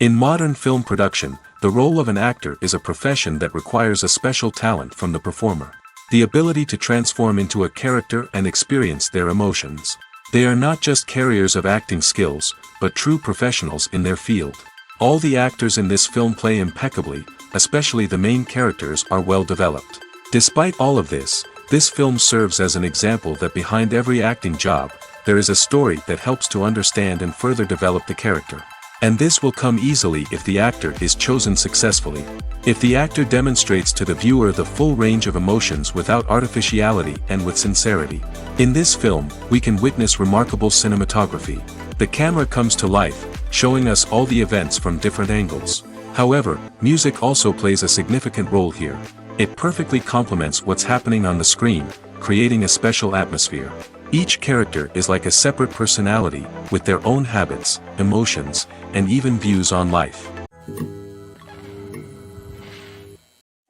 In modern film production, the role of an actor is a profession that requires a special talent from the performer. The ability to transform into a character and experience their emotions. They are not just carriers of acting skills, but true professionals in their field. All the actors in this film play impeccably, especially the main characters are well developed. Despite all of this film serves as an example that behind every acting job, there is a story that helps to understand and further develop the character. And this will come easily if the actor is chosen successfully. If the actor demonstrates to the viewer the full range of emotions without artificiality and with sincerity. In this film, we can witness remarkable cinematography. The camera comes to life, showing us all the events from different angles. However, music also plays a significant role here. It perfectly complements what's happening on the screen, creating a special atmosphere. Each character is like a separate personality, with their own habits, emotions, and even views on life.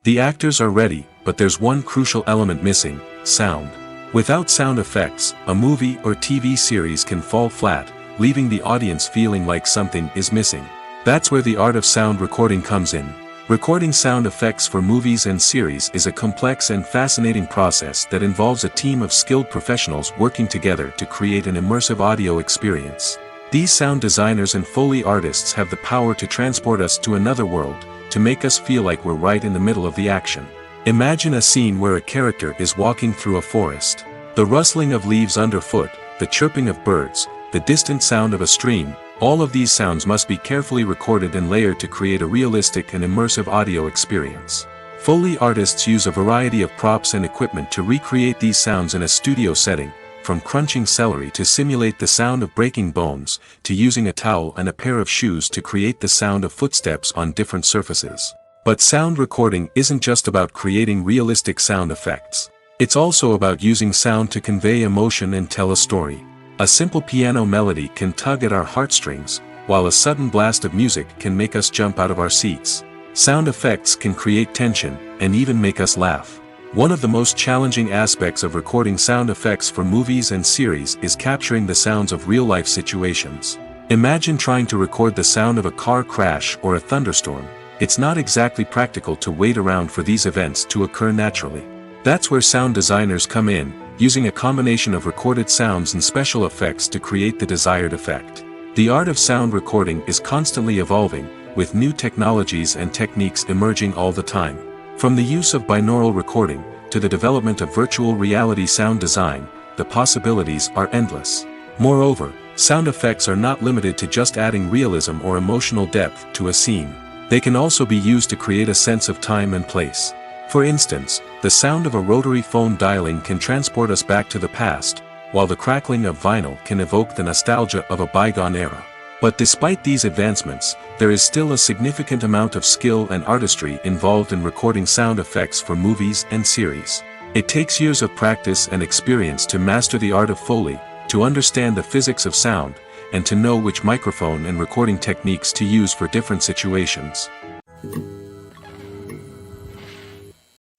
The actors are ready, but there's one crucial element missing: sound. Without sound effects, a movie or TV series can fall flat, leaving the audience feeling like something is missing. That's where the art of sound recording comes in. Recording sound effects for movies and series is a complex and fascinating process that involves a team of skilled professionals working together to create an immersive audio experience. These sound designers and Foley artists have the power to transport us to another world, to make us feel like we're right in the middle of the action. Imagine a scene where a character is walking through a forest. The rustling of leaves underfoot, the chirping of birds, the distant sound of a stream, all of these sounds must be carefully recorded and layered to create a realistic and immersive audio experience. Foley artists use a variety of props and equipment to recreate these sounds in a studio setting, from crunching celery to simulate the sound of breaking bones, to using a towel and a pair of shoes to create the sound of footsteps on different surfaces. But sound recording isn't just about creating realistic sound effects. It's also about using sound to convey emotion and tell a story. A simple piano melody can tug at our heartstrings, while a sudden blast of music can make us jump out of our seats. Sound effects can create tension, and even make us laugh. One of the most challenging aspects of recording sound effects for movies and series is capturing the sounds of real-life situations. Imagine trying to record the sound of a car crash or a thunderstorm. It's not exactly practical to wait around for these events to occur naturally. That's where sound designers come in, using a combination of recorded sounds and special effects to create the desired effect. The art of sound recording is constantly evolving, with new technologies and techniques emerging all the time. From the use of binaural recording, to the development of virtual reality sound design, the possibilities are endless. Moreover, sound effects are not limited to just adding realism or emotional depth to a scene. They can also be used to create a sense of time and place. For instance, the sound of a rotary phone dialing can transport us back to the past, while the crackling of vinyl can evoke the nostalgia of a bygone era. But despite these advancements, there is still a significant amount of skill and artistry involved in recording sound effects for movies and series. It takes years of practice and experience to master the art of Foley, to understand the physics of sound, and to know which microphone and recording techniques to use for different situations.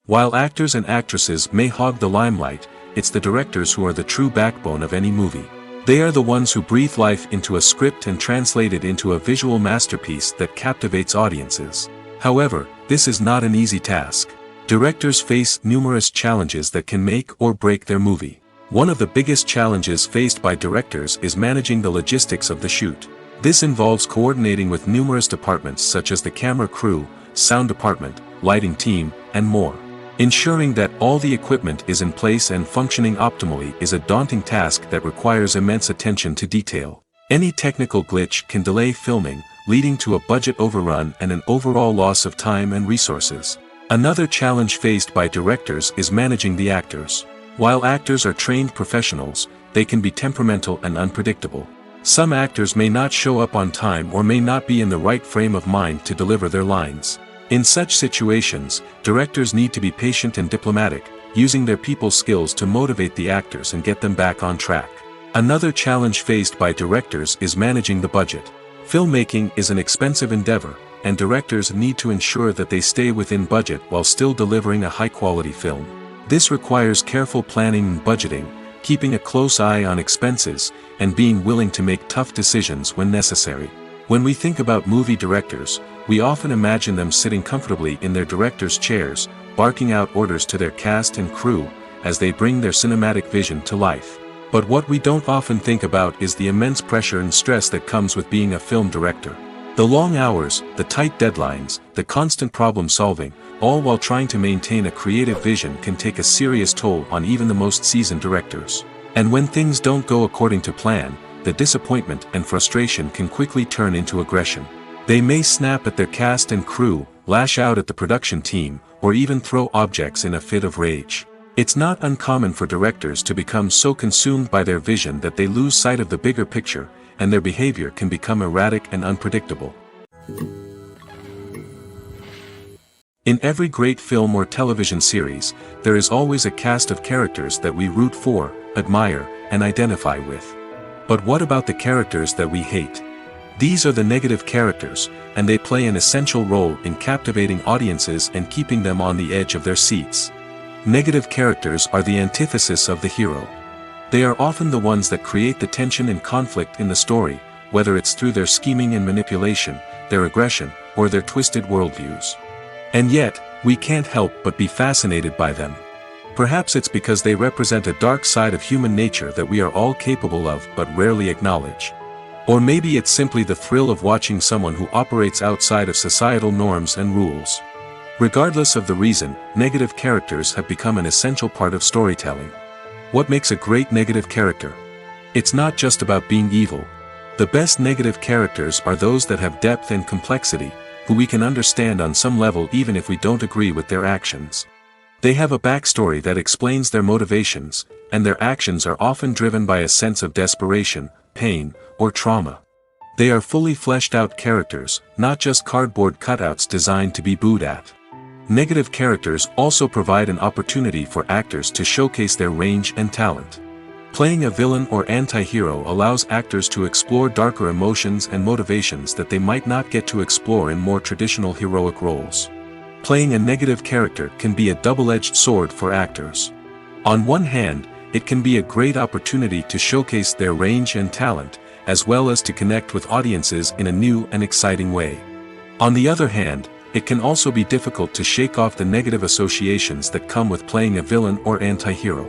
While actors and actresses may hog the limelight, it's the directors who are the true backbone of any movie. They are the ones who breathe life into a script and translate it into a visual masterpiece that captivates audiences. However, this is not an easy task. Directors face numerous challenges that can make or break their movie. One of the biggest challenges faced by directors is managing the logistics of the shoot. This involves coordinating with numerous departments such as the camera crew, sound department, lighting team, and more. Ensuring that all the equipment is in place and functioning optimally is a daunting task that requires immense attention to detail. Any technical glitch can delay filming, leading to a budget overrun and an overall loss of time and resources. Another challenge faced by directors is managing the actors. While actors are trained professionals, they can be temperamental and unpredictable. Some actors may not show up on time or may not be in the right frame of mind to deliver their lines. In such situations, directors need to be patient and diplomatic, using their people skills to motivate the actors and get them back on track. Another challenge faced by directors is managing the budget. Filmmaking is an expensive endeavor, and directors need to ensure that they stay within budget while still delivering a high-quality film. This requires careful planning and budgeting, keeping a close eye on expenses, and being willing to make tough decisions when necessary. When we think about movie directors, we often imagine them sitting comfortably in their director's chairs, barking out orders to their cast and crew, as they bring their cinematic vision to life. But what we don't often think about is the immense pressure and stress that comes with being a film director. The long hours, the tight deadlines, the constant problem solving, all while trying to maintain a creative vision can take a serious toll on even the most seasoned directors. And when things don't go according to plan, the disappointment and frustration can quickly turn into aggression. They may snap at their cast and crew, lash out at the production team, or even throw objects in a fit of rage. It's not uncommon for directors to become so consumed by their vision that they lose sight of the bigger picture, and their behavior can become erratic and unpredictable. In every great film or television series, there is always a cast of characters that we root for, admire, and identify with. But what about the characters that we hate? These are the negative characters, and they play an essential role in captivating audiences and keeping them on the edge of their seats. Negative characters are the antithesis of the hero. They are often the ones that create the tension and conflict in the story, whether it's through their scheming and manipulation, their aggression, or their twisted worldviews. And yet, we can't help but be fascinated by them. Perhaps it's because they represent a dark side of human nature that we are all capable of but rarely acknowledge. Or maybe it's simply the thrill of watching someone who operates outside of societal norms and rules. Regardless of the reason, negative characters have become an essential part of storytelling. What makes a great negative character? It's not just about being evil. The best negative characters are those that have depth and complexity, who we can understand on some level even if we don't agree with their actions. They have a backstory that explains their motivations, and their actions are often driven by a sense of desperation, pain, or trauma. They are fully fleshed out characters, not just cardboard cutouts designed to be booed at. Negative characters also provide an opportunity for actors to showcase their range and talent. Playing a villain or anti-hero allows actors to explore darker emotions and motivations that they might not get to explore in more traditional heroic roles. Playing a negative character can be a double-edged sword for actors. On one hand, it can be a great opportunity to showcase their range and talent, as well as to connect with audiences in a new and exciting way. On the other hand, it can also be difficult to shake off the negative associations that come with playing a villain or anti-hero.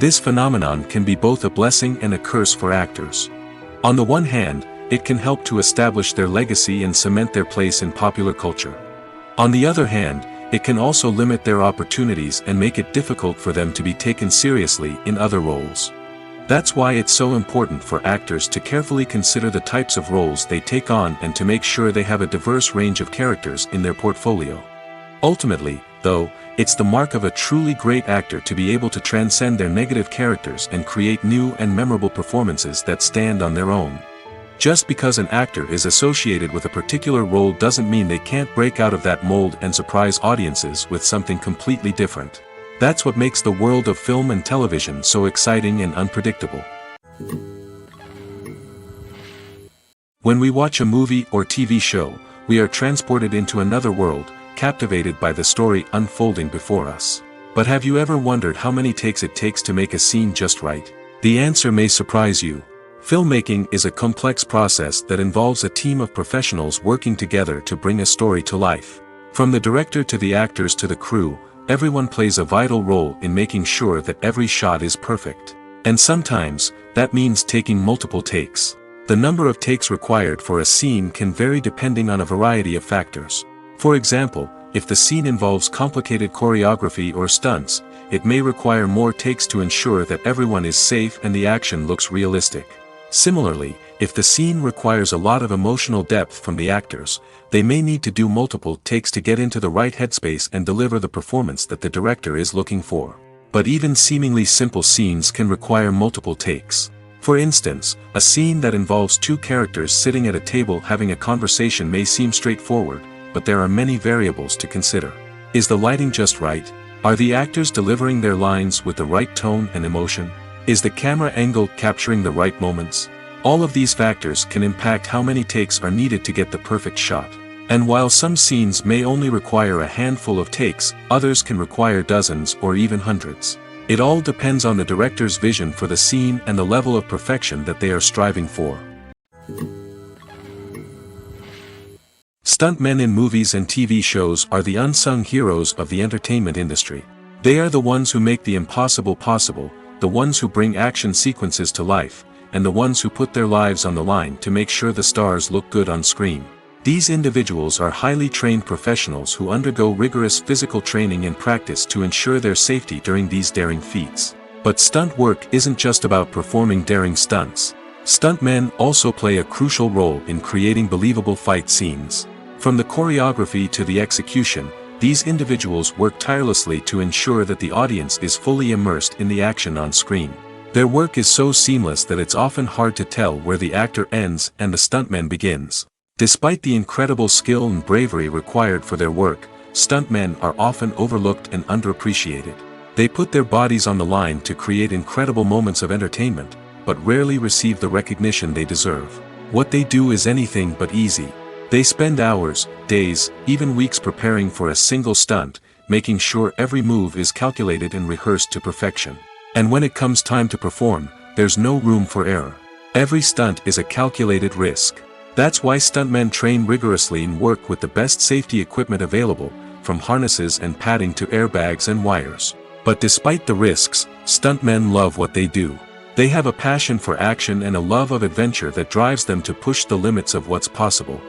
This phenomenon can be both a blessing and a curse for actors. On the one hand, it can help to establish their legacy and cement their place in popular culture. On the other hand, it can also limit their opportunities and make it difficult for them to be taken seriously in other roles. That's why it's so important for actors to carefully consider the types of roles they take on and to make sure they have a diverse range of characters in their portfolio. Ultimately, though, it's the mark of a truly great actor to be able to transcend their negative characters and create new and memorable performances that stand on their own. Just because an actor is associated with a particular role doesn't mean they can't break out of that mold and surprise audiences with something completely different. That's what makes the world of film and television so exciting and unpredictable. When we watch a movie or TV show, we are transported into another world, captivated by the story unfolding before us. But have you ever wondered how many takes it takes to make a scene just right? The answer may surprise you. Filmmaking is a complex process that involves a team of professionals working together to bring a story to life. From the director to the actors to the crew, everyone plays a vital role in making sure that every shot is perfect. And sometimes, that means taking multiple takes. The number of takes required for a scene can vary depending on a variety of factors. For example, if the scene involves complicated choreography or stunts, it may require more takes to ensure that everyone is safe and the action looks realistic. Similarly, if the scene requires a lot of emotional depth from the actors, they may need to do multiple takes to get into the right headspace and deliver the performance that the director is looking for. But even seemingly simple scenes can require multiple takes. For instance, a scene that involves two characters sitting at a table having a conversation may seem straightforward, but there are many variables to consider. Is the lighting just right? Are the actors delivering their lines with the right tone and emotion? Is the camera angle capturing the right moments? All of these factors can impact how many takes are needed to get the perfect shot. And while some scenes may only require a handful of takes, others can require dozens or even hundreds. It all depends on the director's vision for the scene and the level of perfection that they are striving for. Stuntmen in movies and TV shows are the unsung heroes of the entertainment industry. They are the ones who make the impossible possible, the ones who bring action sequences to life, and the ones who put their lives on the line to make sure the stars look good on screen. These individuals are highly trained professionals who undergo rigorous physical training and practice to ensure their safety during these daring feats. But stunt work isn't just about performing daring stunts. Stuntmen also play a crucial role in creating believable fight scenes. From the choreography to the execution, these individuals work tirelessly to ensure that the audience is fully immersed in the action on screen. Their work is so seamless that it's often hard to tell where the actor ends and the stuntman begins. Despite the incredible skill and bravery required for their work, stuntmen are often overlooked and underappreciated. They put their bodies on the line to create incredible moments of entertainment, but rarely receive the recognition they deserve. What they do is anything but easy. They spend hours, days, even weeks preparing for a single stunt, making sure every move is calculated and rehearsed to perfection. And when it comes time to perform, there's no room for error. Every stunt is a calculated risk. That's why stuntmen train rigorously and work with the best safety equipment available, from harnesses and padding to airbags and wires. But despite the risks, stuntmen love what they do. They have a passion for action and a love of adventure that drives them to push the limits of what's possible.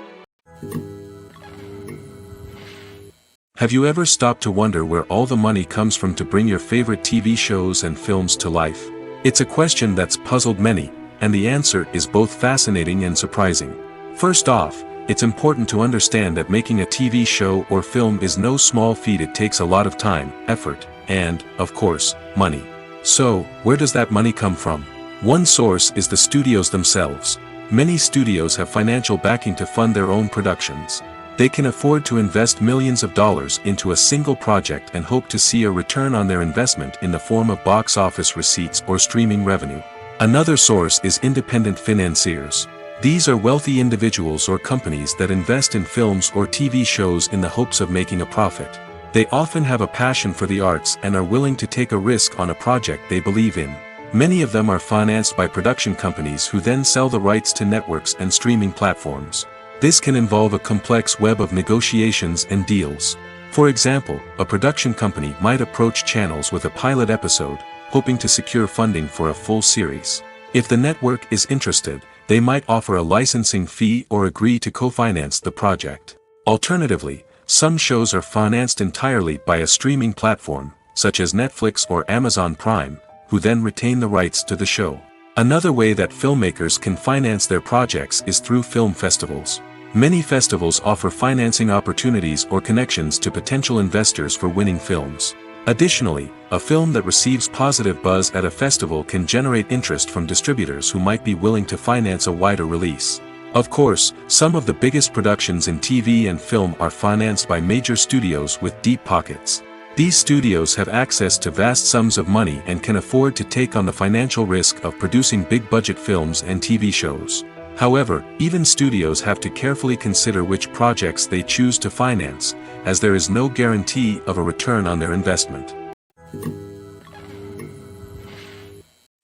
Have you ever stopped to wonder where all the money comes from to bring your favorite TV shows and films to life? It's a question that's puzzled many, and the answer is both fascinating and surprising. First off, it's important to understand that making a TV show or film is no small feat. It takes a lot of time, effort, and, of course, money. So, where does that money come from? One source is the studios themselves. Many studios have financial backing to fund their own productions. They can afford to invest millions of dollars into a single project and hope to see a return on their investment in the form of box office receipts or streaming revenue. Another source is independent financiers. These are wealthy individuals or companies that invest in films or TV shows in the hopes of making a profit. They often have a passion for the arts and are willing to take a risk on a project they believe in. Many of them are financed by production companies who then sell the rights to networks and streaming platforms. This can involve a complex web of negotiations and deals. For example, a production company might approach channels with a pilot episode, hoping to secure funding for a full series. If the network is interested, they might offer a licensing fee or agree to co-finance the project. Alternatively, some shows are financed entirely by a streaming platform, such as Netflix or Amazon Prime, who then retain the rights to the show. Another way that filmmakers can finance their projects is through film festivals. Many festivals offer financing opportunities or connections to potential investors for winning films. Additionally, a film that receives positive buzz at a festival can generate interest from distributors who might be willing to finance a wider release. Of course, some of the biggest productions in TV and film are financed by major studios with deep pockets. These studios have access to vast sums of money and can afford to take on the financial risk of producing big-budget films and TV shows. However, even studios have to carefully consider which projects they choose to finance, as there is no guarantee of a return on their investment.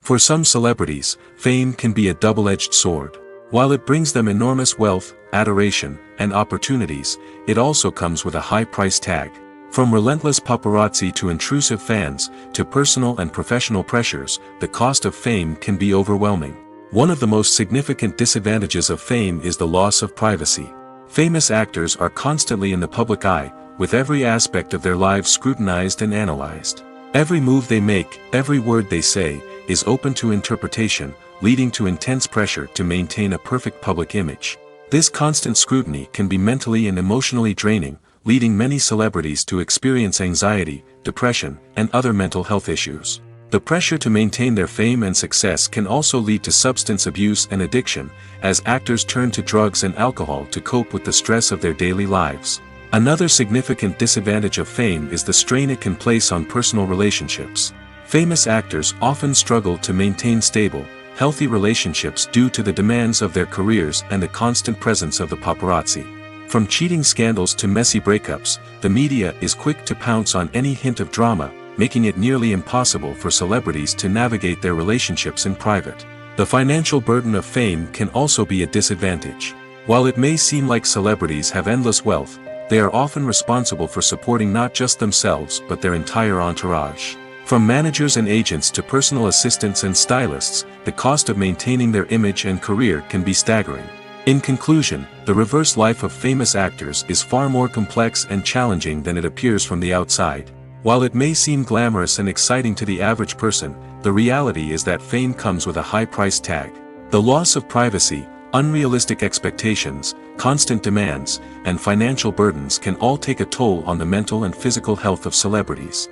For some celebrities, fame can be a double-edged sword. While it brings them enormous wealth, adoration, and opportunities, it also comes with a high price tag. From relentless paparazzi to intrusive fans, to personal and professional pressures, the cost of fame can be overwhelming. One of the most significant disadvantages of fame is the loss of privacy. Famous actors are constantly in the public eye, with every aspect of their lives scrutinized and analyzed. Every move they make, every word they say, is open to interpretation, leading to intense pressure to maintain a perfect public image. This constant scrutiny can be mentally and emotionally draining, leading many celebrities to experience anxiety, depression, and other mental health issues. The pressure to maintain their fame and success can also lead to substance abuse and addiction, as actors turn to drugs and alcohol to cope with the stress of their daily lives. Another significant disadvantage of fame is the strain it can place on personal relationships. Famous actors often struggle to maintain stable, healthy relationships due to the demands of their careers and the constant presence of the paparazzi. From cheating scandals to messy breakups, the media is quick to pounce on any hint of drama, making it nearly impossible for celebrities to navigate their relationships in private. The financial burden of fame can also be a disadvantage. While it may seem like celebrities have endless wealth, they are often responsible for supporting not just themselves but their entire entourage. From managers and agents to personal assistants and stylists, the cost of maintaining their image and career can be staggering. In conclusion, the reverse life of famous actors is far more complex and challenging than it appears from the outside. While it may seem glamorous and exciting to the average person, the reality is that fame comes with a high price tag. The loss of privacy, unrealistic expectations, constant demands, and financial burdens can all take a toll on the mental and physical health of celebrities.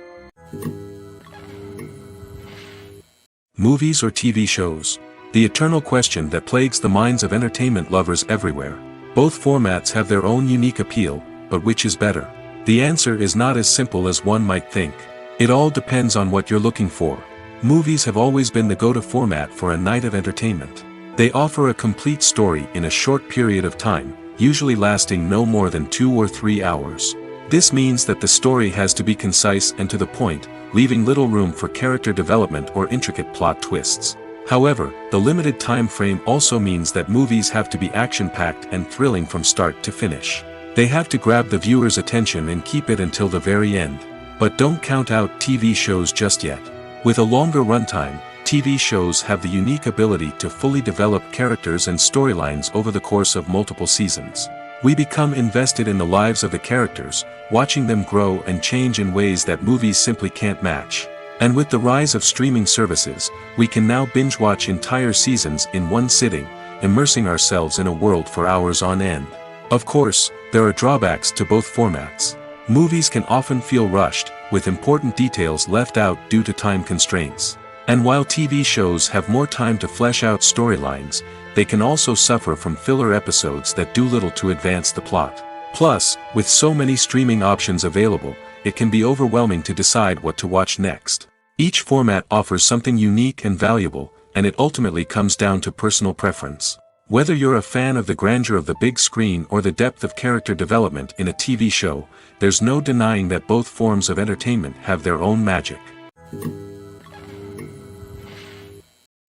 Movies or TV shows? The eternal question that plagues the minds of entertainment lovers everywhere. Both formats have their own unique appeal, but which is better? The answer is not as simple as one might think. It all depends on what you're looking for. Movies have always been the go-to format for a night of entertainment. They offer a complete story in a short period of time, usually lasting no more than 2 or 3 hours. This means that the story has to be concise and to the point, leaving little room for character development or intricate plot twists. However, the limited time frame also means that movies have to be action-packed and thrilling from start to finish. They have to grab the viewer's attention and keep it until the very end. But don't count out TV shows just yet. With a longer runtime, TV shows have the unique ability to fully develop characters and storylines over the course of multiple seasons. We become invested in the lives of the characters, watching them grow and change in ways that movies simply can't match. And with the rise of streaming services, we can now binge-watch entire seasons in one sitting, immersing ourselves in a world for hours on end. Of course, there are drawbacks to both formats. Movies can often feel rushed, with important details left out due to time constraints. And while TV shows have more time to flesh out storylines, they can also suffer from filler episodes that do little to advance the plot. Plus, with so many streaming options available, it can be overwhelming to decide what to watch next. Each format offers something unique and valuable, and it ultimately comes down to personal preference. Whether you're a fan of the grandeur of the big screen or the depth of character development in a TV show, there's no denying that both forms of entertainment have their own magic.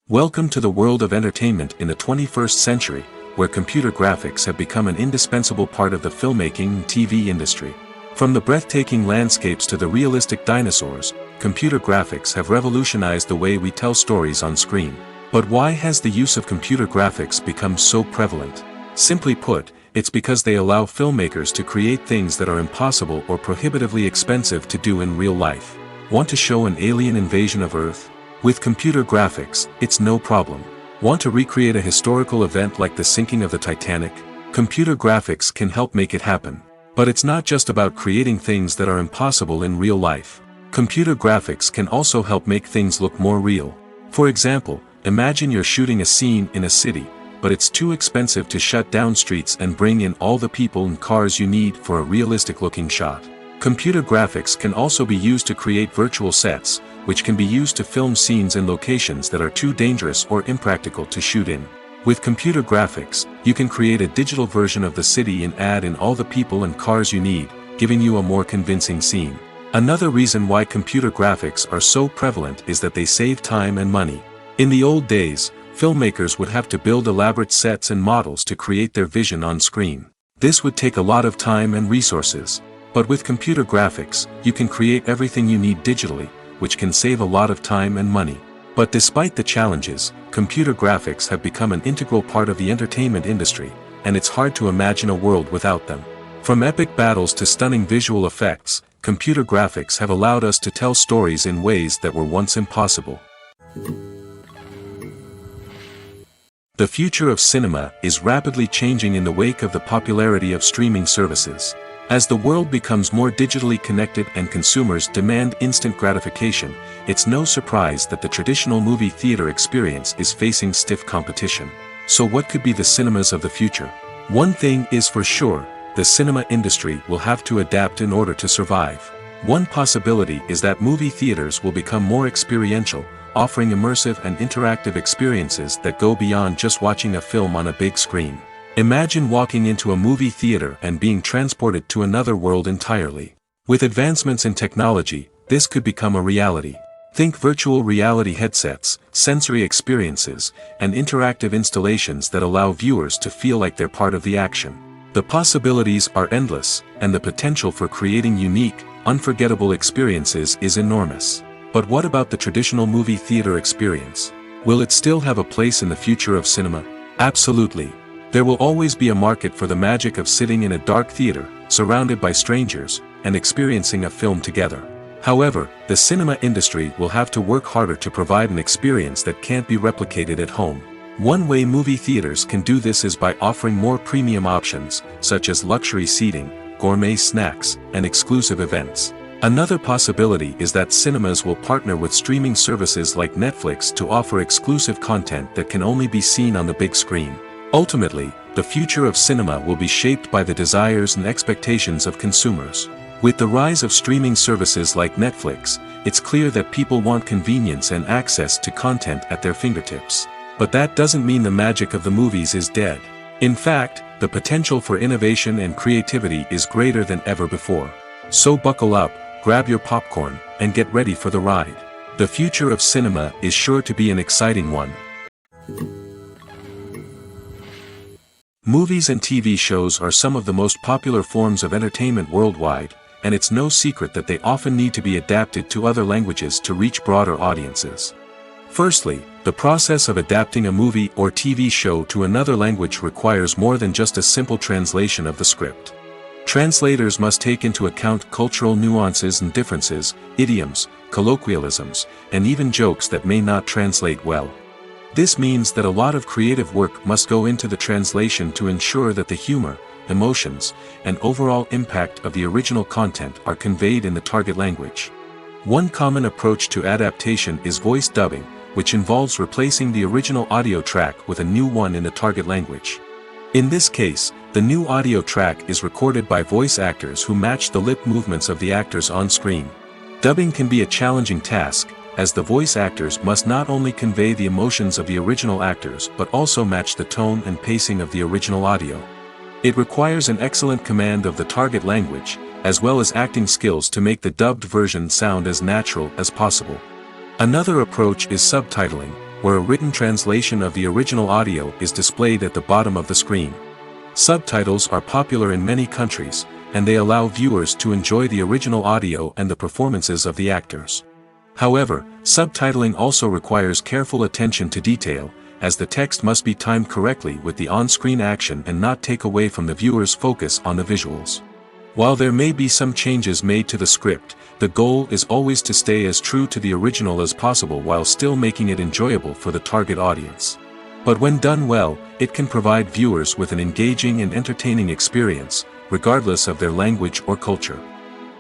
Welcome to the world of entertainment in the 21st century, where computer graphics have become an indispensable part of the filmmaking and TV industry. From the breathtaking landscapes to the realistic dinosaurs, computer graphics have revolutionized the way we tell stories on screen. But why has the use of computer graphics become so prevalent? Simply put, it's because they allow filmmakers to create things that are impossible or prohibitively expensive to do in real life. Want to show an alien invasion of Earth? With computer graphics, it's no problem. Want to recreate a historical event like the sinking of the Titanic? Computer graphics can help make it happen. But it's not just about creating things that are impossible in real life. Computer graphics can also help make things look more real. For example, imagine you're shooting a scene in a city, but it's too expensive to shut down streets and bring in all the people and cars you need for a realistic-looking shot. Computer graphics can also be used to create virtual sets, which can be used to film scenes in locations that are too dangerous or impractical to shoot in. With computer graphics, you can create a digital version of the city and add in all the people and cars you need, giving you a more convincing scene. Another reason why computer graphics are so prevalent is that they save time and money. In the old days, filmmakers would have to build elaborate sets and models to create their vision on screen. This would take a lot of time and resources. But with computer graphics, you can create everything you need digitally, which can save a lot of time and money. But despite the challenges, computer graphics have become an integral part of the entertainment industry, and it's hard to imagine a world without them. From epic battles to stunning visual effects, computer graphics have allowed us to tell stories in ways that were once impossible. The future of cinema is rapidly changing in the wake of the popularity of streaming services. As the world becomes more digitally connected and consumers demand instant gratification, it's no surprise that the traditional movie theater experience is facing stiff competition. So what could be the cinemas of the future? One thing is for sure, the cinema industry will have to adapt in order to survive. One possibility is that movie theaters will become more experiential, offering immersive and interactive experiences that go beyond just watching a film on a big screen. Imagine walking into a movie theater and being transported to another world entirely. With advancements in technology, this could become a reality. Think virtual reality headsets, sensory experiences, and interactive installations that allow viewers to feel like they're part of the action. The possibilities are endless, and the potential for creating unique, unforgettable experiences is enormous. But what about the traditional movie theater experience? Will it still have a place in the future of cinema? Absolutely. There will always be a market for the magic of sitting in a dark theater, surrounded by strangers, and experiencing a film together. However, the cinema industry will have to work harder to provide an experience that can't be replicated at home. One way movie theaters can do this is by offering more premium options, such as luxury seating, gourmet snacks, and exclusive events. Another possibility is that cinemas will partner with streaming services like Netflix to offer exclusive content that can only be seen on the big screen. Ultimately, the future of cinema will be shaped by the desires and expectations of consumers. With the rise of streaming services like Netflix, it's clear that people want convenience and access to content at their fingertips. But that doesn't mean the magic of the movies is dead. In fact, the potential for innovation and creativity is greater than ever before. So buckle up, grab your popcorn, and get ready for the ride. The future of cinema is sure to be an exciting one. Movies and TV shows are some of the most popular forms of entertainment worldwide, and it's no secret that they often need to be adapted to other languages to reach broader audiences. Firstly, the process of adapting a movie or TV show to another language requires more than just a simple translation of the script. Translators must take into account cultural nuances and differences, idioms, colloquialisms, and even jokes that may not translate well. This means that a lot of creative work must go into the translation to ensure that the humor, emotions, and overall impact of the original content are conveyed in the target language. One common approach to adaptation is voice dubbing, which involves replacing the original audio track with a new one in the target language. In this case, the new audio track is recorded by voice actors who match the lip movements of the actors on screen. Dubbing can be a challenging task, as the voice actors must not only convey the emotions of the original actors but also match the tone and pacing of the original audio. It requires an excellent command of the target language, as well as acting skills to make the dubbed version sound as natural as possible. Another approach is subtitling, where a written translation of the original audio is displayed at the bottom of the screen. Subtitles are popular in many countries, and they allow viewers to enjoy the original audio and the performances of the actors. However, subtitling also requires careful attention to detail, as the text must be timed correctly with the on-screen action and not take away from the viewer's focus on the visuals. While there may be some changes made to the script, the goal is always to stay as true to the original as possible while still making it enjoyable for the target audience. But when done well, it can provide viewers with an engaging and entertaining experience, regardless of their language or culture.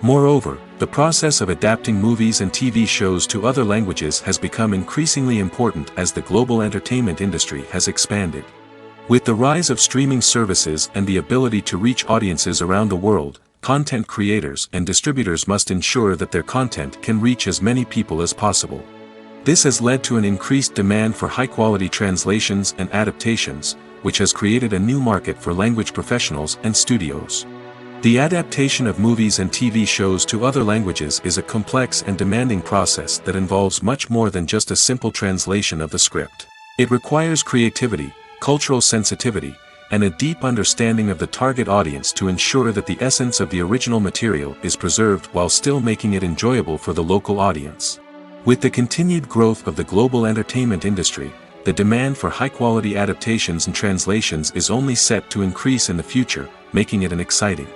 Moreover, the process of adapting movies and TV shows to other languages has become increasingly important as the global entertainment industry has expanded. With the rise of streaming services and the ability to reach audiences around the world, content creators and distributors must ensure that their content can reach as many people as possible. This has led to an increased demand for high-quality translations and adaptations, which has created a new market for language professionals and studios. The adaptation of movies and TV shows to other languages is a complex and demanding process that involves much more than just a simple translation of the script. It requires creativity, cultural sensitivity, and a deep understanding of the target audience to ensure that the essence of the original material is preserved while still making it enjoyable for the local audience. With the continued growth of the global entertainment industry, the demand for high-quality adaptations and translations is only set to increase in the future, making it an exciting.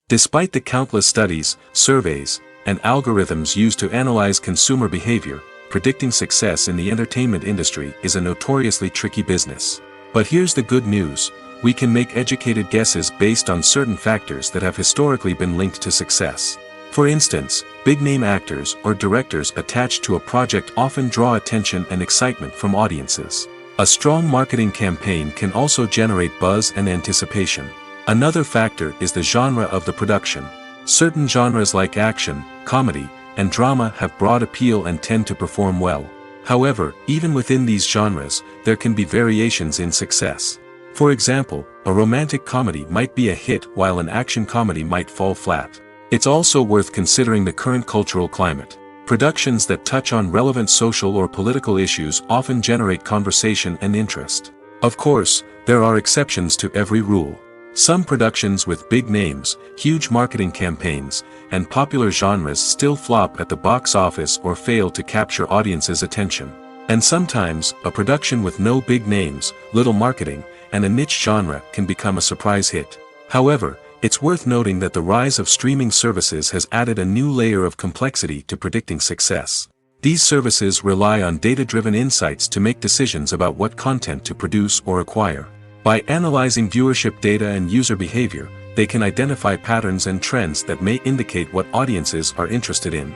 Despite the countless studies, surveys, and algorithms used to analyze consumer behavior, predicting success in the entertainment industry is a notoriously tricky business. But here's the good news: we can make educated guesses based on certain factors that have historically been linked to success. For instance, big-name actors or directors attached to a project often draw attention and excitement from audiences. A strong marketing campaign can also generate buzz and anticipation. Another factor is the genre of the production. Certain genres like action, comedy, and drama have broad appeal and tend to perform well. However, even within these genres, there can be variations in success. For example, a romantic comedy might be a hit while an action comedy might fall flat. It's also worth considering the current cultural climate. Productions that touch on relevant social or political issues often generate conversation and interest. Of course, there are exceptions to every rule. Some productions with big names, huge marketing campaigns, and popular genres still flop at the box office or fail to capture audiences' attention. And sometimes, a production with no big names, little marketing, and a niche genre can become a surprise hit. However, it's worth noting that the rise of streaming services has added a new layer of complexity to predicting success. These services rely on data-driven insights to make decisions about what content to produce or acquire. By analyzing viewership data and user behavior, they can identify patterns and trends that may indicate what audiences are interested in.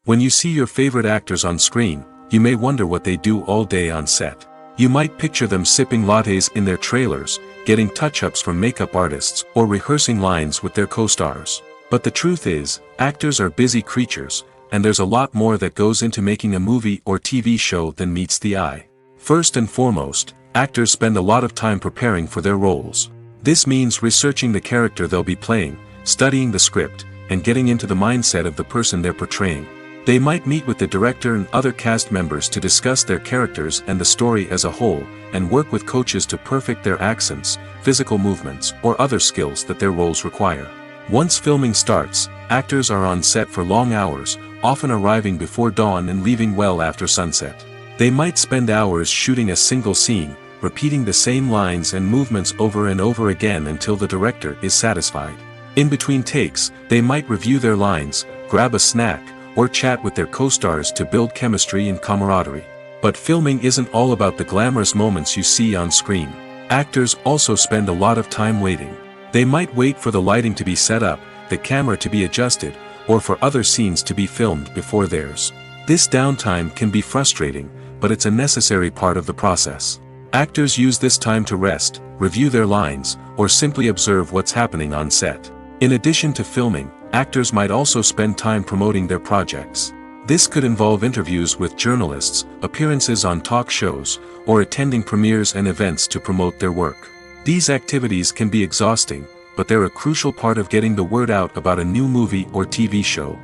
When you see your favorite actors on screen, you may wonder what they do all day on set. You might picture them sipping lattes in their trailers, getting touch-ups from makeup artists, or rehearsing lines with their co-stars. But the truth is, actors are busy creatures, and there's a lot more that goes into making a movie or TV show than meets the eye. First and foremost, actors spend a lot of time preparing for their roles. This means researching the character they'll be playing, studying the script, and getting into the mindset of the person they're portraying. They might meet with the director and other cast members to discuss their characters and the story as a whole, and work with coaches to perfect their accents, physical movements, or other skills that their roles require. Once filming starts, actors are on set for long hours, often arriving before dawn and leaving well after sunset. They might spend hours shooting a single scene, repeating the same lines and movements over and over again until the director is satisfied. In between takes, they might review their lines, grab a snack, or chat with their co-stars to build chemistry and camaraderie. But filming isn't all about the glamorous moments you see on screen. Actors also spend a lot of time waiting. They might wait for the lighting to be set up, the camera to be adjusted, or for other scenes to be filmed before theirs. This downtime can be frustrating, but it's a necessary part of the process. Actors use this time to rest, review their lines, or simply observe what's happening on set. In addition to filming, actors might also spend time promoting their projects. This could involve interviews with journalists, appearances on talk shows, or attending premieres and events to promote their work. These activities can be exhausting, but they're a crucial part of getting the word out about a new movie or TV show.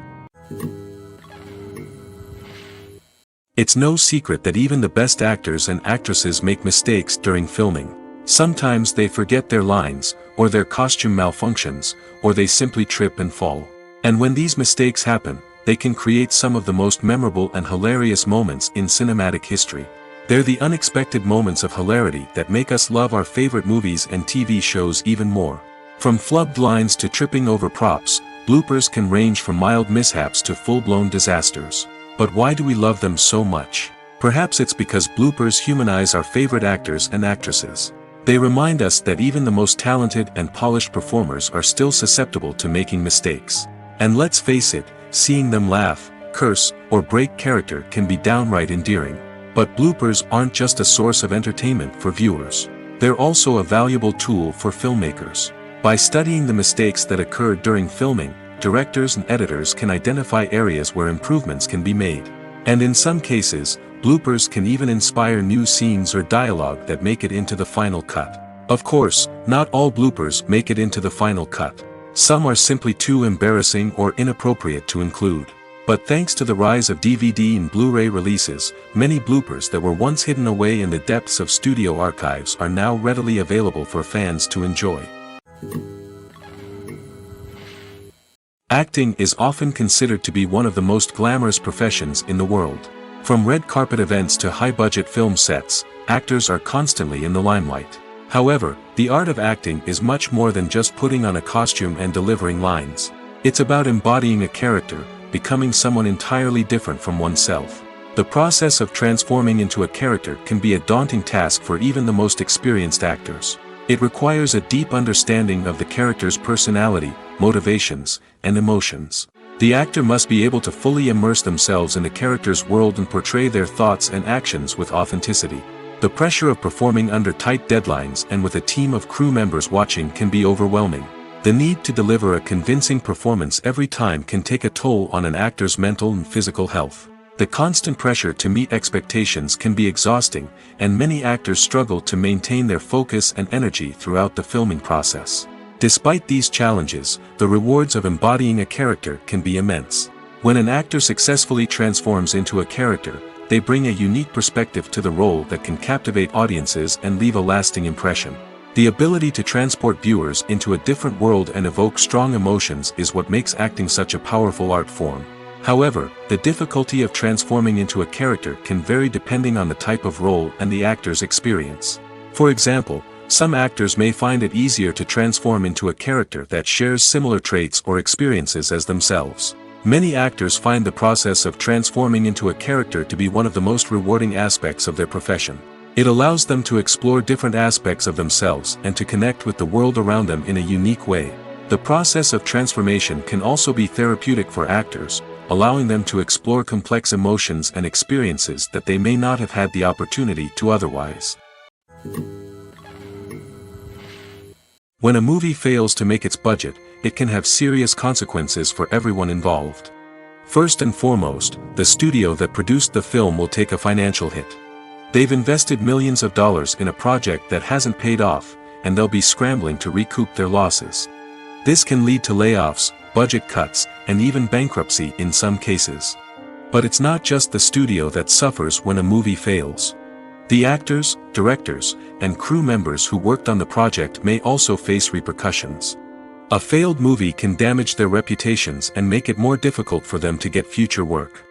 It's no secret that even the best actors and actresses make mistakes during filming. Sometimes they forget their lines, or their costume malfunctions, or they simply trip and fall. And when these mistakes happen, they can create some of the most memorable and hilarious moments in cinematic history. They're the unexpected moments of hilarity that make us love our favorite movies and TV shows even more. From flubbed lines to tripping over props, bloopers can range from mild mishaps to full-blown disasters. But why do we love them so much? Perhaps it's because bloopers humanize our favorite actors and actresses. They remind us that even the most talented and polished performers are still susceptible to making mistakes. And let's face it, seeing them laugh, curse, or break character can be downright endearing. But bloopers aren't just a source of entertainment for viewers. They're also a valuable tool for filmmakers. By studying the mistakes that occurred during filming, directors and editors can identify areas where improvements can be made. And in some cases, bloopers can even inspire new scenes or dialogue that make it into the final cut. Of course, not all bloopers make it into the final cut. Some are simply too embarrassing or inappropriate to include. But thanks to the rise of DVD and Blu-ray releases, many bloopers that were once hidden away in the depths of studio archives are now readily available for fans to enjoy. Acting is often considered to be one of the most glamorous professions in the world. From red carpet events to high-budget film sets, actors are constantly in the limelight. However, the art of acting is much more than just putting on a costume and delivering lines. It's about embodying a character, becoming someone entirely different from oneself. The process of transforming into a character can be a daunting task for even the most experienced actors. It requires a deep understanding of the character's personality, motivations, and emotions. The actor must be able to fully immerse themselves in the character's world and portray their thoughts and actions with authenticity. The pressure of performing under tight deadlines and with a team of crew members watching can be overwhelming. The need to deliver a convincing performance every time can take a toll on an actor's mental and physical health. The constant pressure to meet expectations can be exhausting, and many actors struggle to maintain their focus and energy throughout the filming process. Despite these challenges, the rewards of embodying a character can be immense. When an actor successfully transforms into a character, they bring a unique perspective to the role that can captivate audiences and leave a lasting impression. The ability to transport viewers into a different world and evoke strong emotions is what makes acting such a powerful art form. However, the difficulty of transforming into a character can vary depending on the type of role and the actor's experience. For example, some actors may find it easier to transform into a character that shares similar traits or experiences as themselves. Many actors find the process of transforming into a character to be one of the most rewarding aspects of their profession. It allows them to explore different aspects of themselves and to connect with the world around them in a unique way. The process of transformation can also be therapeutic for actors, allowing them to explore complex emotions and experiences that they may not have had the opportunity to otherwise. When a movie fails to make its budget, it can have serious consequences for everyone involved. First and foremost, the studio that produced the film will take a financial hit. They've invested millions of dollars in a project that hasn't paid off, and they'll be scrambling to recoup their losses. This can lead to layoffs, budget cuts, and even bankruptcy in some cases. But it's not just the studio that suffers when a movie fails. The actors, directors, and crew members who worked on the project may also face repercussions. A failed movie can damage their reputations and make it more difficult for them to get future work.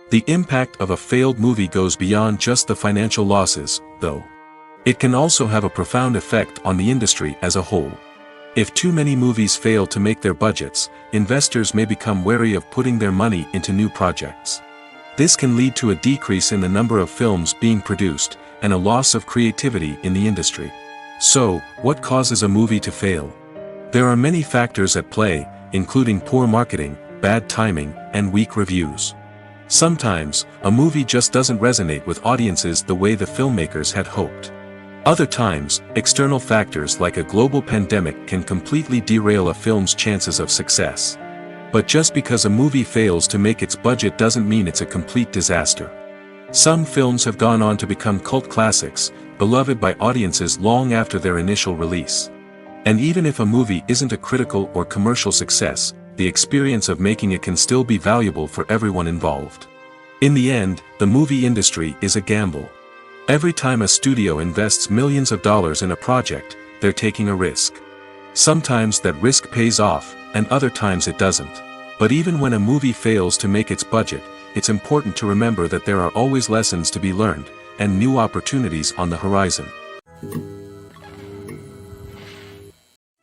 The impact of a failed movie goes beyond just the financial losses, though. It can also have a profound effect on the industry as a whole. If too many movies fail to make their budgets, investors may become wary of putting their money into new projects. This can lead to a decrease in the number of films being produced, and a loss of creativity in the industry. So, what causes a movie to fail? There are many factors at play, including poor marketing, bad timing, and weak reviews. Sometimes, a movie just doesn't resonate with audiences the way the filmmakers had hoped. Other times, external factors like a global pandemic can completely derail a film's chances of success. But just because a movie fails to make its budget doesn't mean it's a complete disaster. Some films have gone on to become cult classics, beloved by audiences long after their initial release. And even if a movie isn't a critical or commercial success, the experience of making it can still be valuable for everyone involved. In the end, the movie industry is a gamble. Every time a studio invests millions of dollars in a project, they're taking a risk. Sometimes that risk pays off, and other times it doesn't. But even when a movie fails to make its budget, it's important to remember that there are always lessons to be learned, and new opportunities on the horizon.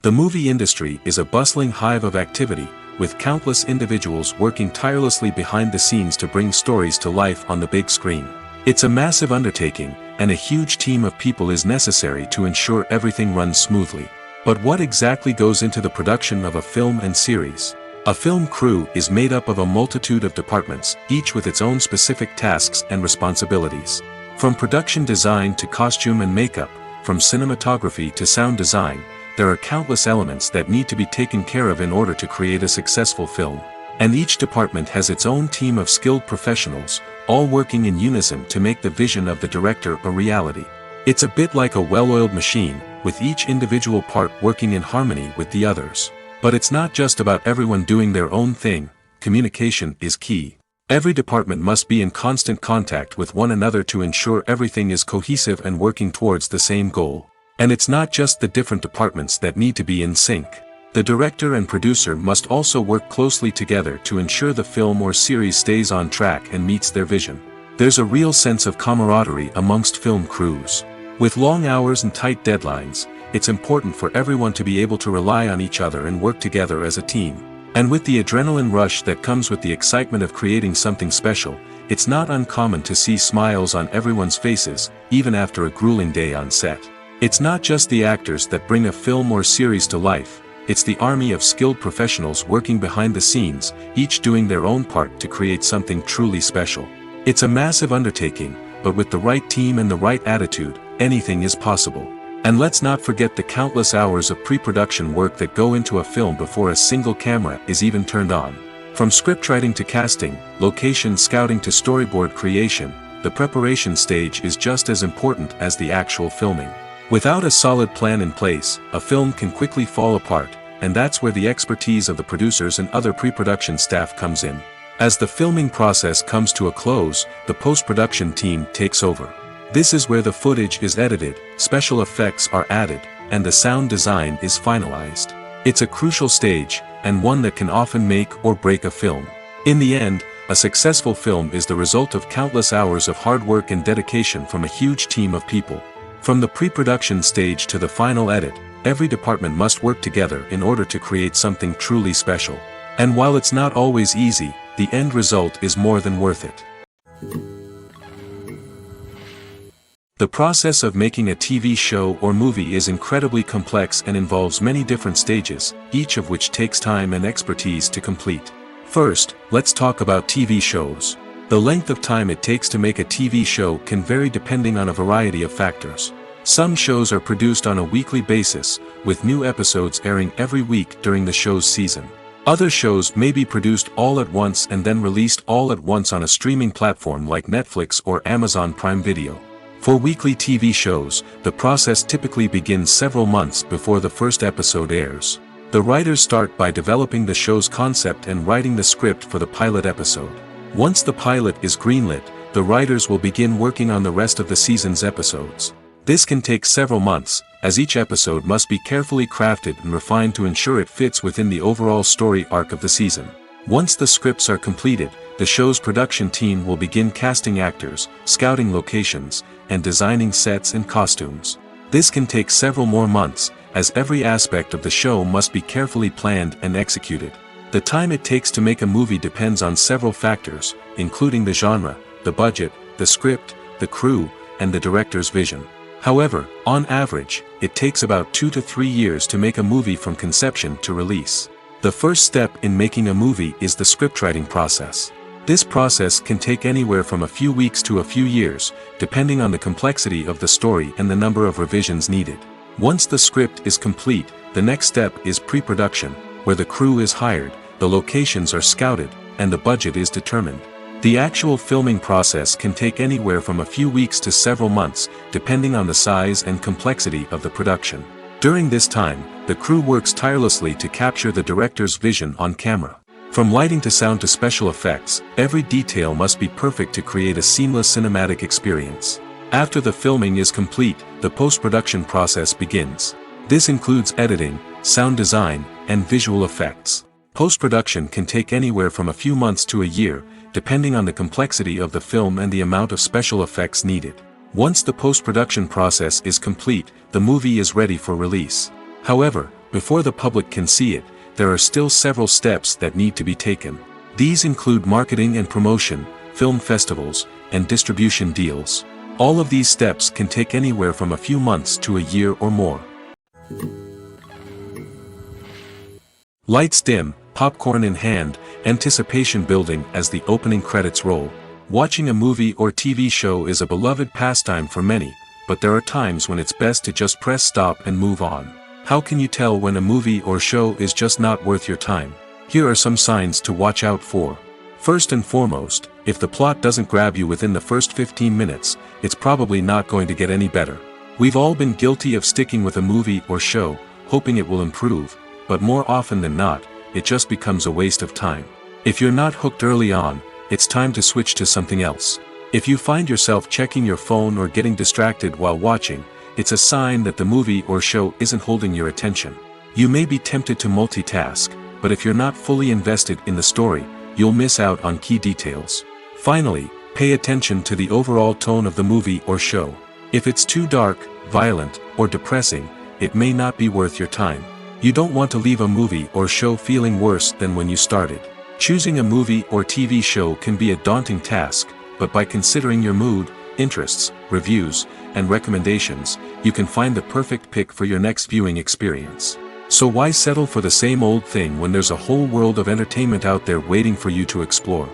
The movie industry is a bustling hive of activity, with countless individuals working tirelessly behind the scenes to bring stories to life on the big screen. It's a massive undertaking, and a huge team of people is necessary to ensure everything runs smoothly. But what exactly goes into the production of a film and series? A film crew is made up of a multitude of departments, each with its own specific tasks and responsibilities. From production design to costume and makeup, from cinematography to sound design, there are countless elements that need to be taken care of in order to create a successful film. And each department has its own team of skilled professionals, all working in unison to make the vision of the director a reality. It's a bit like a well-oiled machine, with each individual part working in harmony with the others. But it's not just about everyone doing their own thing. Communication is key. Every department must be in constant contact with one another to ensure everything is cohesive and working towards the same goal. And it's not just the different departments that need to be in sync. The director and producer must also work closely together to ensure the film or series stays on track and meets their vision. There's a real sense of camaraderie amongst film crews. With long hours and tight deadlines, it's important for everyone to be able to rely on each other and work together as a team. And with the adrenaline rush that comes with the excitement of creating something special, it's not uncommon to see smiles on everyone's faces, even after a grueling day on set. It's not just the actors that bring a film or series to life, it's the army of skilled professionals working behind the scenes, each doing their own part to create something truly special. It's a massive undertaking, but with the right team and the right attitude, anything is possible. And let's not forget the countless hours of pre-production work that go into a film before a single camera is even turned on. From scriptwriting to casting, location scouting to storyboard creation, the preparation stage is just as important as the actual filming. Without a solid plan in place, a film can quickly fall apart, and that's where the expertise of the producers and other pre-production staff comes in. As the filming process comes to a close, the post-production team takes over. This is where the footage is edited, special effects are added, and the sound design is finalized. It's a crucial stage, and one that can often make or break a film. In the end, a successful film is the result of countless hours of hard work and dedication from a huge team of people. From the pre-production stage to the final edit, every department must work together in order to create something truly special. And while it's not always easy, the end result is more than worth it. The process of making a TV show or movie is incredibly complex and involves many different stages, each of which takes time and expertise to complete. First, let's talk about TV shows. The length of time it takes to make a TV show can vary depending on a variety of factors. Some shows are produced on a weekly basis, with new episodes airing every week during the show's season. Other shows may be produced all at once and then released all at once on a streaming platform like Netflix or Amazon Prime Video. For weekly TV shows, the process typically begins several months before the first episode airs. The writers start by developing the show's concept and writing the script for the pilot episode. Once the pilot is greenlit, the writers will begin working on the rest of the season's episodes. This can take several months, as each episode must be carefully crafted and refined to ensure it fits within the overall story arc of the season. Once the scripts are completed, the show's production team will begin casting actors, scouting locations, and designing sets and costumes. This can take several more months, as every aspect of the show must be carefully planned and executed. The time it takes to make a movie depends on several factors, including the genre, the budget, the script, the crew, and the director's vision. However, on average, it takes about 2 to 3 years to make a movie from conception to release. The first step in making a movie is the scriptwriting process. This process can take anywhere from a few weeks to a few years, depending on the complexity of the story and the number of revisions needed. Once the script is complete, the next step is pre-production, where the crew is hired, the locations are scouted, and the budget is determined. The actual filming process can take anywhere from a few weeks to several months, depending on the size and complexity of the production. During this time, the crew works tirelessly to capture the director's vision on camera. From lighting to sound to special effects, every detail must be perfect to create a seamless cinematic experience. After the filming is complete, the post-production process begins. This includes editing, sound design, and visual effects. Post-production can take anywhere from a few months to a year, depending on the complexity of the film and the amount of special effects needed. Once the post-production process is complete, the movie is ready for release. However, before the public can see it, there are still several steps that need to be taken. These include marketing and promotion, film festivals, and distribution deals. All of these steps can take anywhere from a few months to a year or more. Lights dim, popcorn in hand, anticipation building as the opening credits roll. Watching a movie or TV show is a beloved pastime for many, but there are times when it's best to just press stop and move on. How can you tell when a movie or show is just not worth your time? Here are some signs to watch out for. First and foremost, if the plot doesn't grab you within the first 15 minutes, it's probably not going to get any better. We've all been guilty of sticking with a movie or show, hoping it will improve, but more often than not, it just becomes a waste of time. If you're not hooked early on, it's time to switch to something else. If you find yourself checking your phone or getting distracted while watching, it's a sign that the movie or show isn't holding your attention. You may be tempted to multitask, but if you're not fully invested in the story, you'll miss out on key details. Finally, pay attention to the overall tone of the movie or show. If it's too dark, violent, or depressing, it may not be worth your time. You don't want to leave a movie or show feeling worse than when you started. Choosing a movie or TV show can be a daunting task, but by considering your mood, interests, reviews, and recommendations, you can find the perfect pick for your next viewing experience. So why settle for the same old thing when there's a whole world of entertainment out there waiting for you to explore?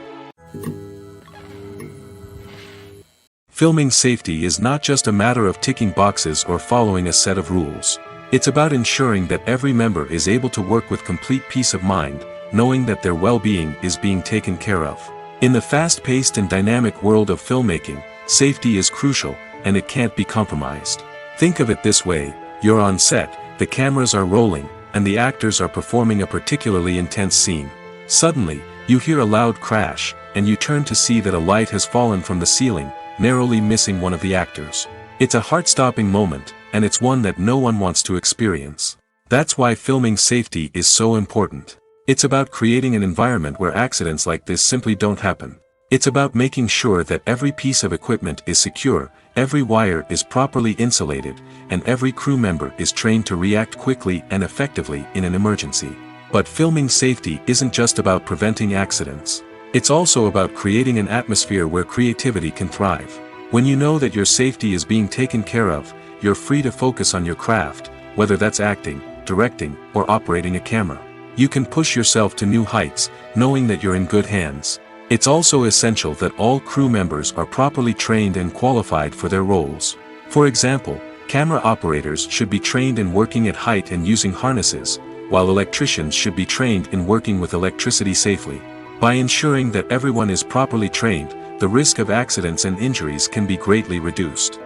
Filming safety is not just a matter of ticking boxes or following a set of rules. It's about ensuring that every member is able to work with complete peace of mind, knowing that their well-being is being taken care of. In the fast-paced and dynamic world of filmmaking, safety is crucial, and it can't be compromised. Think of it this way: you're on set, the cameras are rolling, and the actors are performing a particularly intense scene. Suddenly, you hear a loud crash, and you turn to see that a light has fallen from the ceiling, narrowly missing one of the actors. It's a heart-stopping moment, and it's one that no one wants to experience. That's why filming safety is so important. It's about creating an environment where accidents like this simply don't happen. It's about making sure that every piece of equipment is secure, every wire is properly insulated, and every crew member is trained to react quickly and effectively in an emergency. But filming safety isn't just about preventing accidents. It's also about creating an atmosphere where creativity can thrive. When you know that your safety is being taken care of, you're free to focus on your craft, whether that's acting, directing, or operating a camera. You can push yourself to new heights, knowing that you're in good hands. It's also essential that all crew members are properly trained and qualified for their roles. For example, camera operators should be trained in working at height and using harnesses, while electricians should be trained in working with electricity safely. By ensuring that everyone is properly trained, the risk of accidents and injuries can be greatly reduced.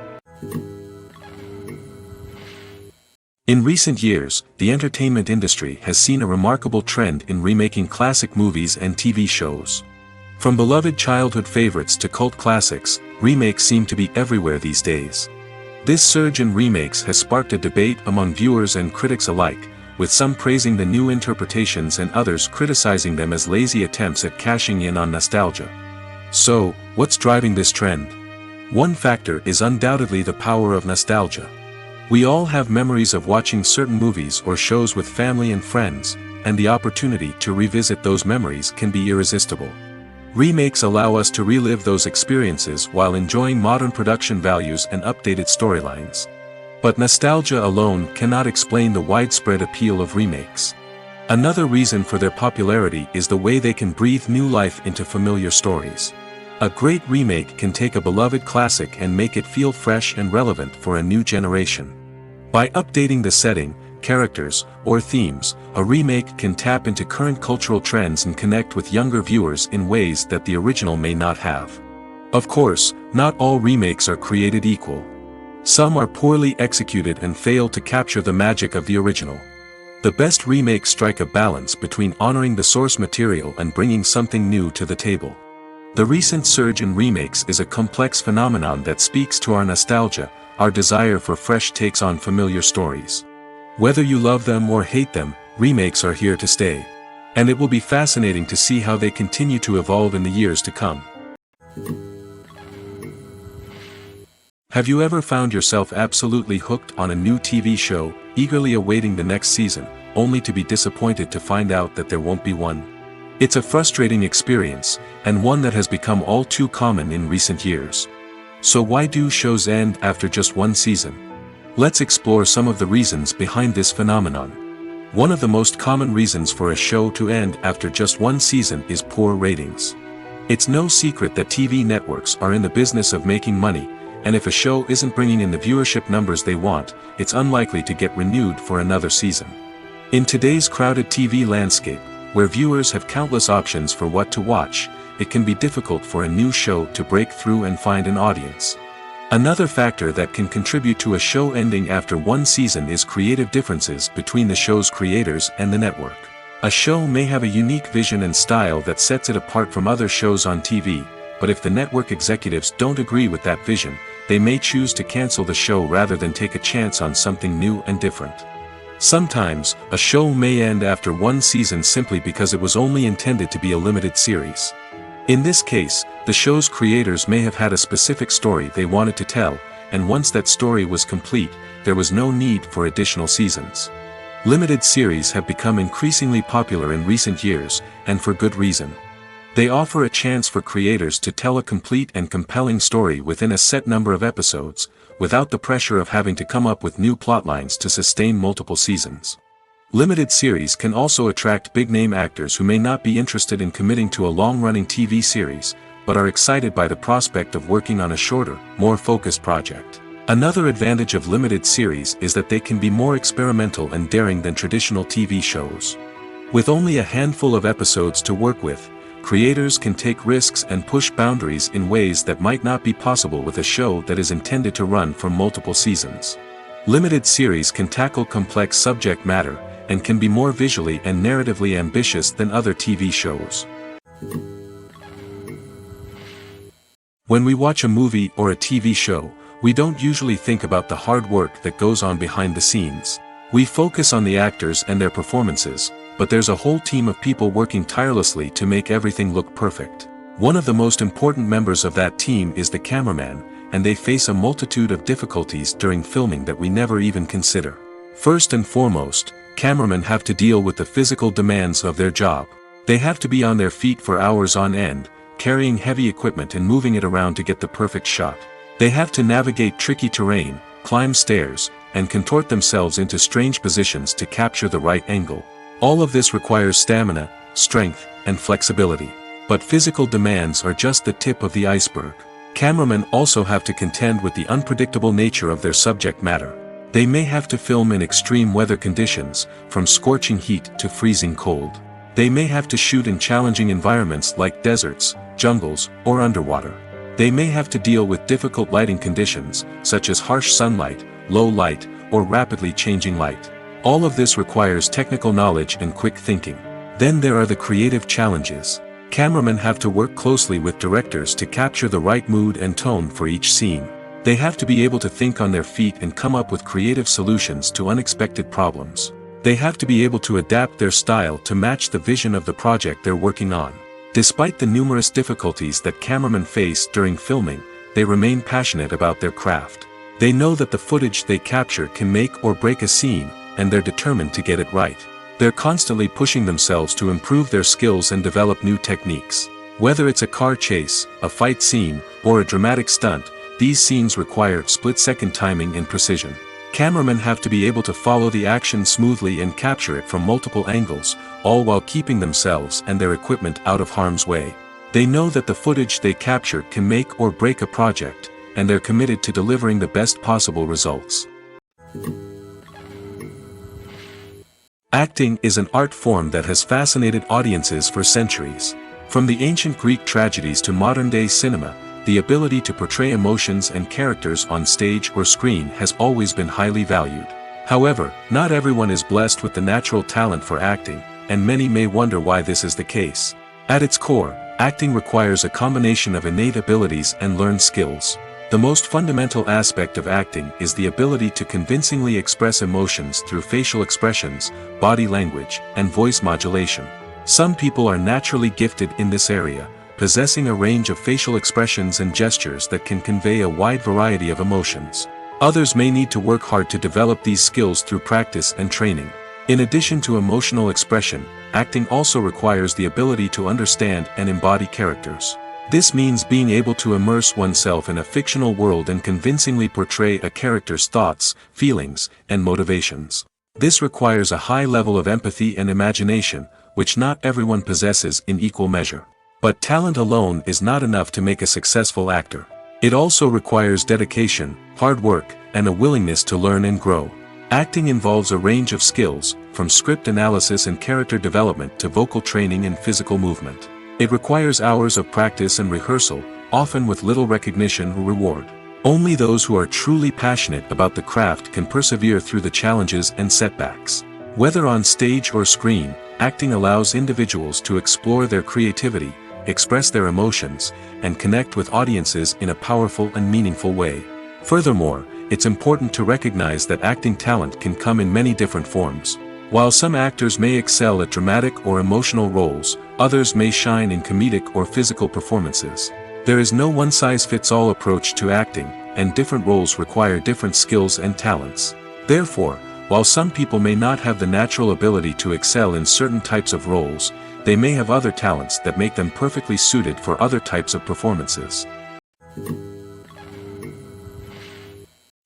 In recent years, the entertainment industry has seen a remarkable trend in remaking classic movies and TV shows. From beloved childhood favorites to cult classics, remakes seem to be everywhere these days. This surge in remakes has sparked a debate among viewers and critics alike, with some praising the new interpretations and others criticizing them as lazy attempts at cashing in on nostalgia. So, what's driving this trend? One factor is undoubtedly the power of nostalgia. We all have memories of watching certain movies or shows with family and friends, and the opportunity to revisit those memories can be irresistible. Remakes allow us to relive those experiences while enjoying modern production values and updated storylines. But nostalgia alone cannot explain the widespread appeal of remakes. Another reason for their popularity is the way they can breathe new life into familiar stories. A great remake can take a beloved classic and make it feel fresh and relevant for a new generation. By updating the setting, characters, or themes, a remake can tap into current cultural trends and connect with younger viewers in ways that the original may not have. Of course, not all remakes are created equal. Some are poorly executed and fail to capture the magic of the original. The best remakes strike a balance between honoring the source material and bringing something new to the table. The recent surge in remakes is a complex phenomenon that speaks to our nostalgia, our desire for fresh takes on familiar stories. Whether you love them or hate them, remakes are here to stay. And it will be fascinating to see how they continue to evolve in the years to come. Have you ever found yourself absolutely hooked on a new TV show, eagerly awaiting the next season, only to be disappointed to find out that there won't be one? It's a frustrating experience, and one that has become all too common in recent years. So why do shows end after just one season? Let's explore some of the reasons behind this phenomenon. One of the most common reasons for a show to end after just one season is poor ratings. It's no secret that TV networks are in the business of making money, and if a show isn't bringing in the viewership numbers they want, it's unlikely to get renewed for another season. In today's crowded TV landscape, where viewers have countless options for what to watch, it can be difficult for a new show to break through and find an audience. Another factor that can contribute to a show ending after one season is creative differences between the show's creators and the network. A show may have a unique vision and style that sets it apart from other shows on TV, but if the network executives don't agree with that vision, they may choose to cancel the show rather than take a chance on something new and different. Sometimes, a show may end after one season simply because it was only intended to be a limited series. In this case, the show's creators may have had a specific story they wanted to tell, and once that story was complete, there was no need for additional seasons. Limited series have become increasingly popular in recent years, and for good reason. They offer a chance for creators to tell a complete and compelling story within a set number of episodes, without the pressure of having to come up with new plotlines to sustain multiple seasons. Limited series can also attract big-name actors who may not be interested in committing to a long-running TV series, but are excited by the prospect of working on a shorter, more focused project. Another advantage of limited series is that they can be more experimental and daring than traditional TV shows. With only a handful of episodes to work with, creators can take risks and push boundaries in ways that might not be possible with a show that is intended to run for multiple seasons. Limited series can tackle complex subject matter, and can be more visually and narratively ambitious than other TV shows. When we watch a movie or a TV show, we don't usually think about the hard work that goes on behind the scenes. We focus on the actors and their performances, but there's a whole team of people working tirelessly to make everything look perfect. One of the most important members of that team is the cameraman, and they face a multitude of difficulties during filming that we never even consider. First and foremost, cameramen have to deal with the physical demands of their job. They have to be on their feet for hours on end, carrying heavy equipment and moving it around to get the perfect shot. They have to navigate tricky terrain, climb stairs, and contort themselves into strange positions to capture the right angle. All of this requires stamina, strength, and flexibility. But physical demands are just the tip of the iceberg. Cameramen also have to contend with the unpredictable nature of their subject matter. They may have to film in extreme weather conditions, from scorching heat to freezing cold. They may have to shoot in challenging environments like deserts, jungles, or underwater. They may have to deal with difficult lighting conditions, such as harsh sunlight, low light, or rapidly changing light. All of this requires technical knowledge and quick thinking. Then there are the creative challenges. Cameramen have to work closely with directors to capture the right mood and tone for each scene. They have to be able to think on their feet and come up with creative solutions to unexpected problems. They have to be able to adapt their style to match the vision of the project they're working on. Despite the numerous difficulties that cameramen face during filming, they remain passionate about their craft. They know that the footage they capture can make or break a scene, and they're determined to get it right. They're constantly pushing themselves to improve their skills and develop new techniques. Whether it's a car chase, a fight scene, or a dramatic stunt, these scenes require split-second timing and precision. Cameramen have to be able to follow the action smoothly and capture it from multiple angles, all while keeping themselves and their equipment out of harm's way. They know that the footage they capture can make or break a project, and they're committed to delivering the best possible results. Acting is an art form that has fascinated audiences for centuries. From the ancient Greek tragedies to modern-day cinema, the ability to portray emotions and characters on stage or screen has always been highly valued. However, not everyone is blessed with the natural talent for acting, and many may wonder why this is the case. At its core, acting requires a combination of innate abilities and learned skills. The most fundamental aspect of acting is the ability to convincingly express emotions through facial expressions, body language, and voice modulation. Some people are naturally gifted in this area, possessing a range of facial expressions and gestures that can convey a wide variety of emotions. Others may need to work hard to develop these skills through practice and training. In addition to emotional expression, acting also requires the ability to understand and embody characters. This means being able to immerse oneself in a fictional world and convincingly portray a character's thoughts, feelings, and motivations. This requires a high level of empathy and imagination, which not everyone possesses in equal measure. But talent alone is not enough to make a successful actor. It also requires dedication, hard work, and a willingness to learn and grow. Acting involves a range of skills, from script analysis and character development to vocal training and physical movement. It requires hours of practice and rehearsal, often with little recognition or reward. Only those who are truly passionate about the craft can persevere through the challenges and setbacks. Whether on stage or screen, acting allows individuals to explore their creativity, express their emotions, and connect with audiences in a powerful and meaningful way. Furthermore, it's important to recognize that acting talent can come in many different forms. While some actors may excel at dramatic or emotional roles, others may shine in comedic or physical performances. There is no one-size-fits-all approach to acting, and different roles require different skills and talents. Therefore, while some people may not have the natural ability to excel in certain types of roles, they may have other talents that make them perfectly suited for other types of performances.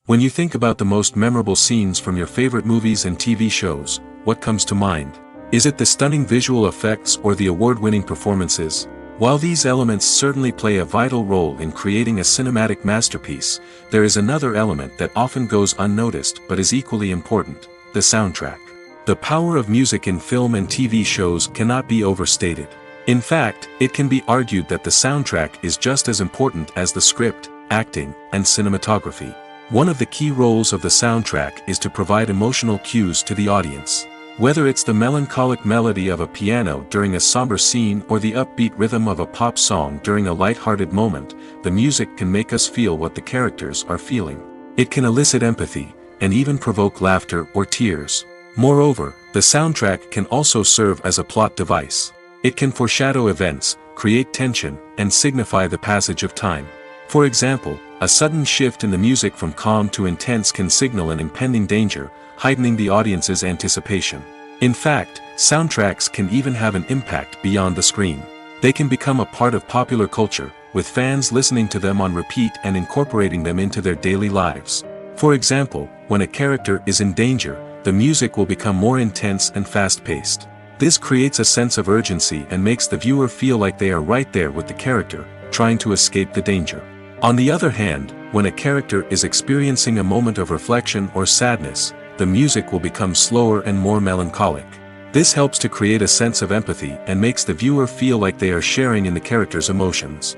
When you think about the most memorable scenes from your favorite movies and TV shows, what comes to mind? Is it the stunning visual effects or the award-winning performances? While these elements certainly play a vital role in creating a cinematic masterpiece, there is another element that often goes unnoticed but is equally important: the soundtrack. The power of music in film and TV shows cannot be overstated. In fact, it can be argued that the soundtrack is just as important as the script, acting, and cinematography. One of the key roles of the soundtrack is to provide emotional cues to the audience. Whether it's the melancholic melody of a piano during a somber scene or the upbeat rhythm of a pop song during a light-hearted moment, the music can make us feel what the characters are feeling. It can elicit empathy, and even provoke laughter or tears. Moreover, the soundtrack can also serve as a plot device. It can foreshadow events, create tension, and signify the passage of time. For example, a sudden shift in the music from calm to intense can signal an impending danger, heightening the audience's anticipation. In fact, soundtracks can even have an impact beyond the screen. They can become a part of popular culture, with fans listening to them on repeat and incorporating them into their daily lives. For example, when a character is in danger, the music will become more intense and fast-paced. This creates a sense of urgency and makes the viewer feel like they are right there with the character, trying to escape the danger. On the other hand, when a character is experiencing a moment of reflection or sadness, the music will become slower and more melancholic. This helps to create a sense of empathy and makes the viewer feel like they are sharing in the character's emotions.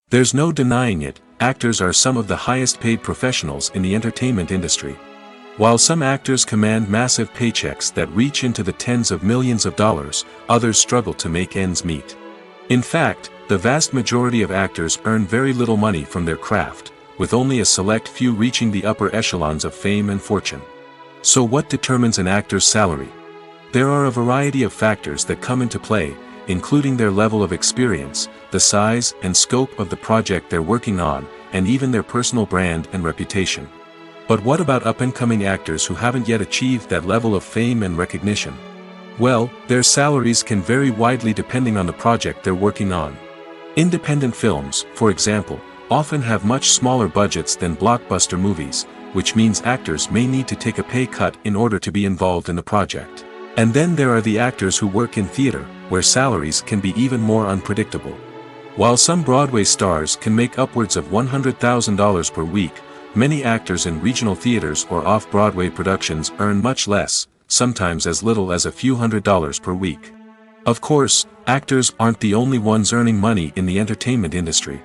There's no denying it, actors are some of the highest paid professionals in the entertainment industry. While some actors command massive paychecks that reach into the tens of millions of dollars, others struggle to make ends meet. In fact, the vast majority of actors earn very little money from their craft, with only a select few reaching the upper echelons of fame and fortune. So what determines an actor's salary? There are a variety of factors that come into play, including their level of experience, the size and scope of the project they're working on, and even their personal brand and reputation. But what about up-and-coming actors who haven't yet achieved that level of fame and recognition? Well, their salaries can vary widely depending on the project they're working on. Independent films, for example, often have much smaller budgets than blockbuster movies, which means actors may need to take a pay cut in order to be involved in the project. And then there are the actors who work in theater, where salaries can be even more unpredictable. While some Broadway stars can make upwards of $100,000 per week, many actors in regional theaters or off-Broadway productions earn much less, sometimes as little as a few $100s per week. Of course, actors aren't the only ones earning money in the entertainment industry.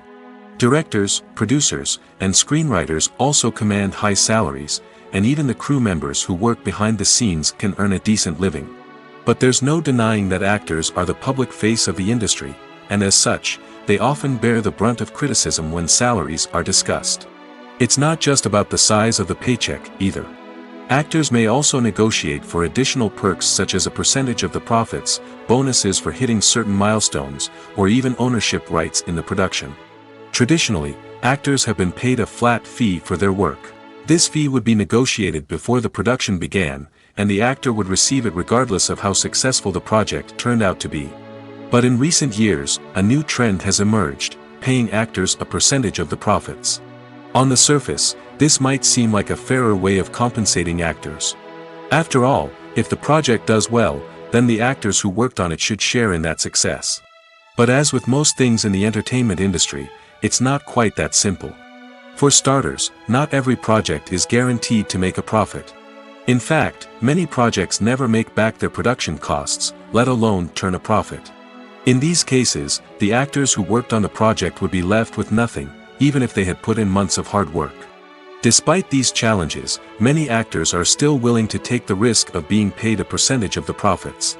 Directors, producers, and screenwriters also command high salaries, and even the crew members who work behind the scenes can earn a decent living. But there's no denying that actors are the public face of the industry, and as such, they often bear the brunt of criticism when salaries are discussed. It's not just about the size of the paycheck, either. Actors may also negotiate for additional perks such as a percentage of the profits, bonuses for hitting certain milestones, or even ownership rights in the production. Traditionally, actors have been paid a flat fee for their work. This fee would be negotiated before the production began, and the actor would receive it regardless of how successful the project turned out to be. But in recent years, a new trend has emerged, paying actors a percentage of the profits. On the surface, this might seem like a fairer way of compensating actors. After all, if the project does well, then the actors who worked on it should share in that success. But as with most things in the entertainment industry, it's not quite that simple. For starters, not every project is guaranteed to make a profit. In fact, many projects never make back their production costs, let alone turn a profit. In these cases, the actors who worked on the project would be left with nothing, even if they had put in months of hard work. Despite these challenges, many actors are still willing to take the risk of being paid a percentage of the profits.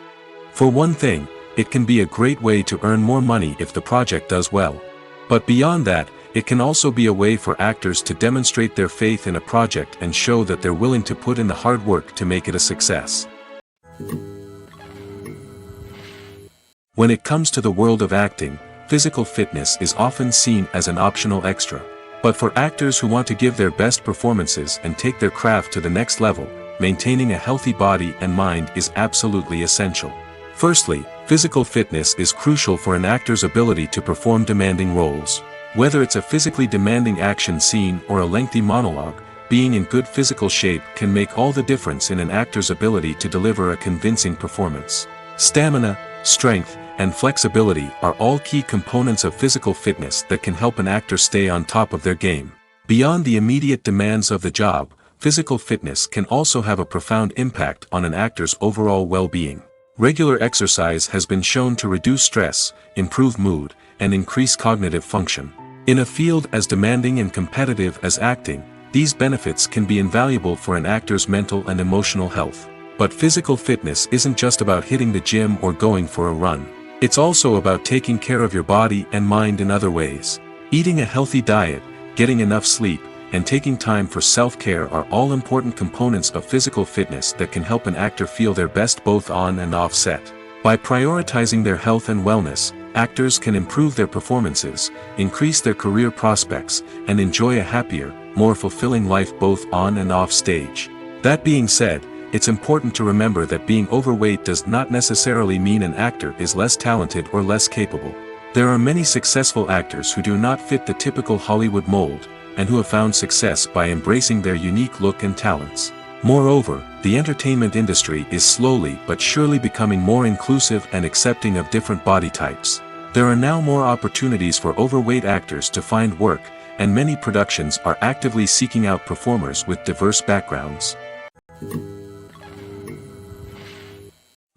For one thing, it can be a great way to earn more money if the project does well. But beyond that, it can also be a way for actors to demonstrate their faith in a project and show that they're willing to put in the hard work to make it a success. When it comes to the world of acting, physical fitness is often seen as an optional extra. But for actors who want to give their best performances and take their craft to the next level, maintaining a healthy body and mind is absolutely essential. Firstly, physical fitness is crucial for an actor's ability to perform demanding roles. Whether it's a physically demanding action scene or a lengthy monologue, being in good physical shape can make all the difference in an actor's ability to deliver a convincing performance. Stamina, strength, and flexibility are all key components of physical fitness that can help an actor stay on top of their game. Beyond the immediate demands of the job, physical fitness can also have a profound impact on an actor's overall well-being. Regular exercise has been shown to reduce stress, improve mood, and increase cognitive function. In a field as demanding and competitive as acting, These benefits can be invaluable for an actor's mental and emotional health. But physical fitness isn't just about hitting the gym or going for a run. It's also about taking care of your body and mind in other ways. Eating a healthy diet, getting enough sleep, and taking time for self-care are all important components of physical fitness that can help an actor feel their best both on and off set. By prioritizing their health and wellness, actors can improve their performances, increase their career prospects, and enjoy a happier, more fulfilling life both on and off stage. That being said, it's important to remember that being overweight does not necessarily mean an actor is less talented or less capable. There are many successful actors who do not fit the typical Hollywood mold, and who have found success by embracing their unique look and talents. Moreover, the entertainment industry is slowly but surely becoming more inclusive and accepting of different body types. There are now more opportunities for overweight actors to find work, and many productions are actively seeking out performers with diverse backgrounds.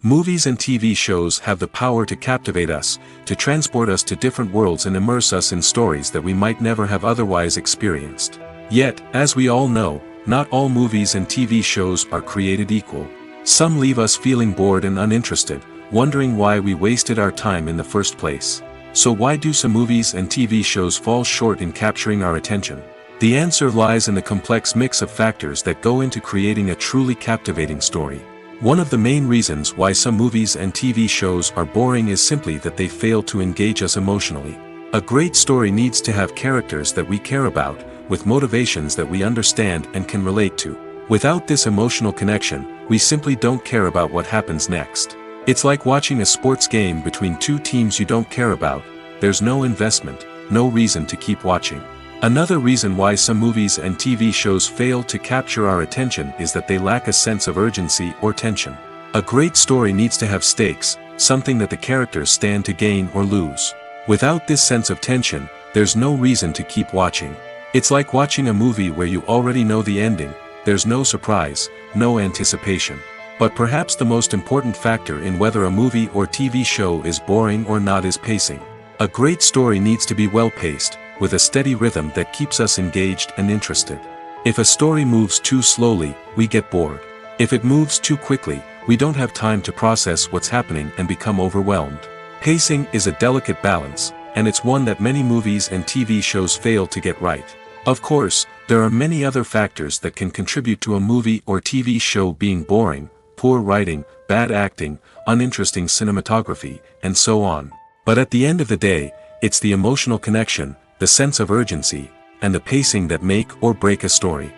Movies and TV shows have the power to captivate us, to transport us to different worlds and immerse us in stories that we might never have otherwise experienced. Yet, as we all know, not all movies and TV shows are created equal. Some leave us feeling bored and uninterested, wondering why we wasted our time in the first place. So why do some movies and TV shows fall short in capturing our attention? The answer lies in the complex mix of factors that go into creating a truly captivating story. One of the main reasons why some movies and TV shows are boring is simply that they fail to engage us emotionally. A great story needs to have characters that we care about, with motivations that we understand and can relate to. Without this emotional connection, we simply don't care about what happens next. It's like watching a sports game between two teams you don't care about. There's no investment, no reason to keep watching. Another reason why some movies and TV shows fail to capture our attention is that they lack a sense of urgency or tension. A great story needs to have stakes, something that the characters stand to gain or lose. Without this sense of tension, there's no reason to keep watching. It's like watching a movie where you already know the ending, there's no surprise, no anticipation. But perhaps the most important factor in whether a movie or TV show is boring or not is pacing. A great story needs to be well-paced, with a steady rhythm that keeps us engaged and interested. If a story moves too slowly, we get bored. If it moves too quickly, we don't have time to process what's happening and become overwhelmed. Pacing is a delicate balance, and it's one that many movies and TV shows fail to get right. Of course, there are many other factors that can contribute to a movie or TV show being boring: poor writing, bad acting, uninteresting cinematography, and so on. But at the end of the day, it's the emotional connection, the sense of urgency, and the pacing that make or break a story.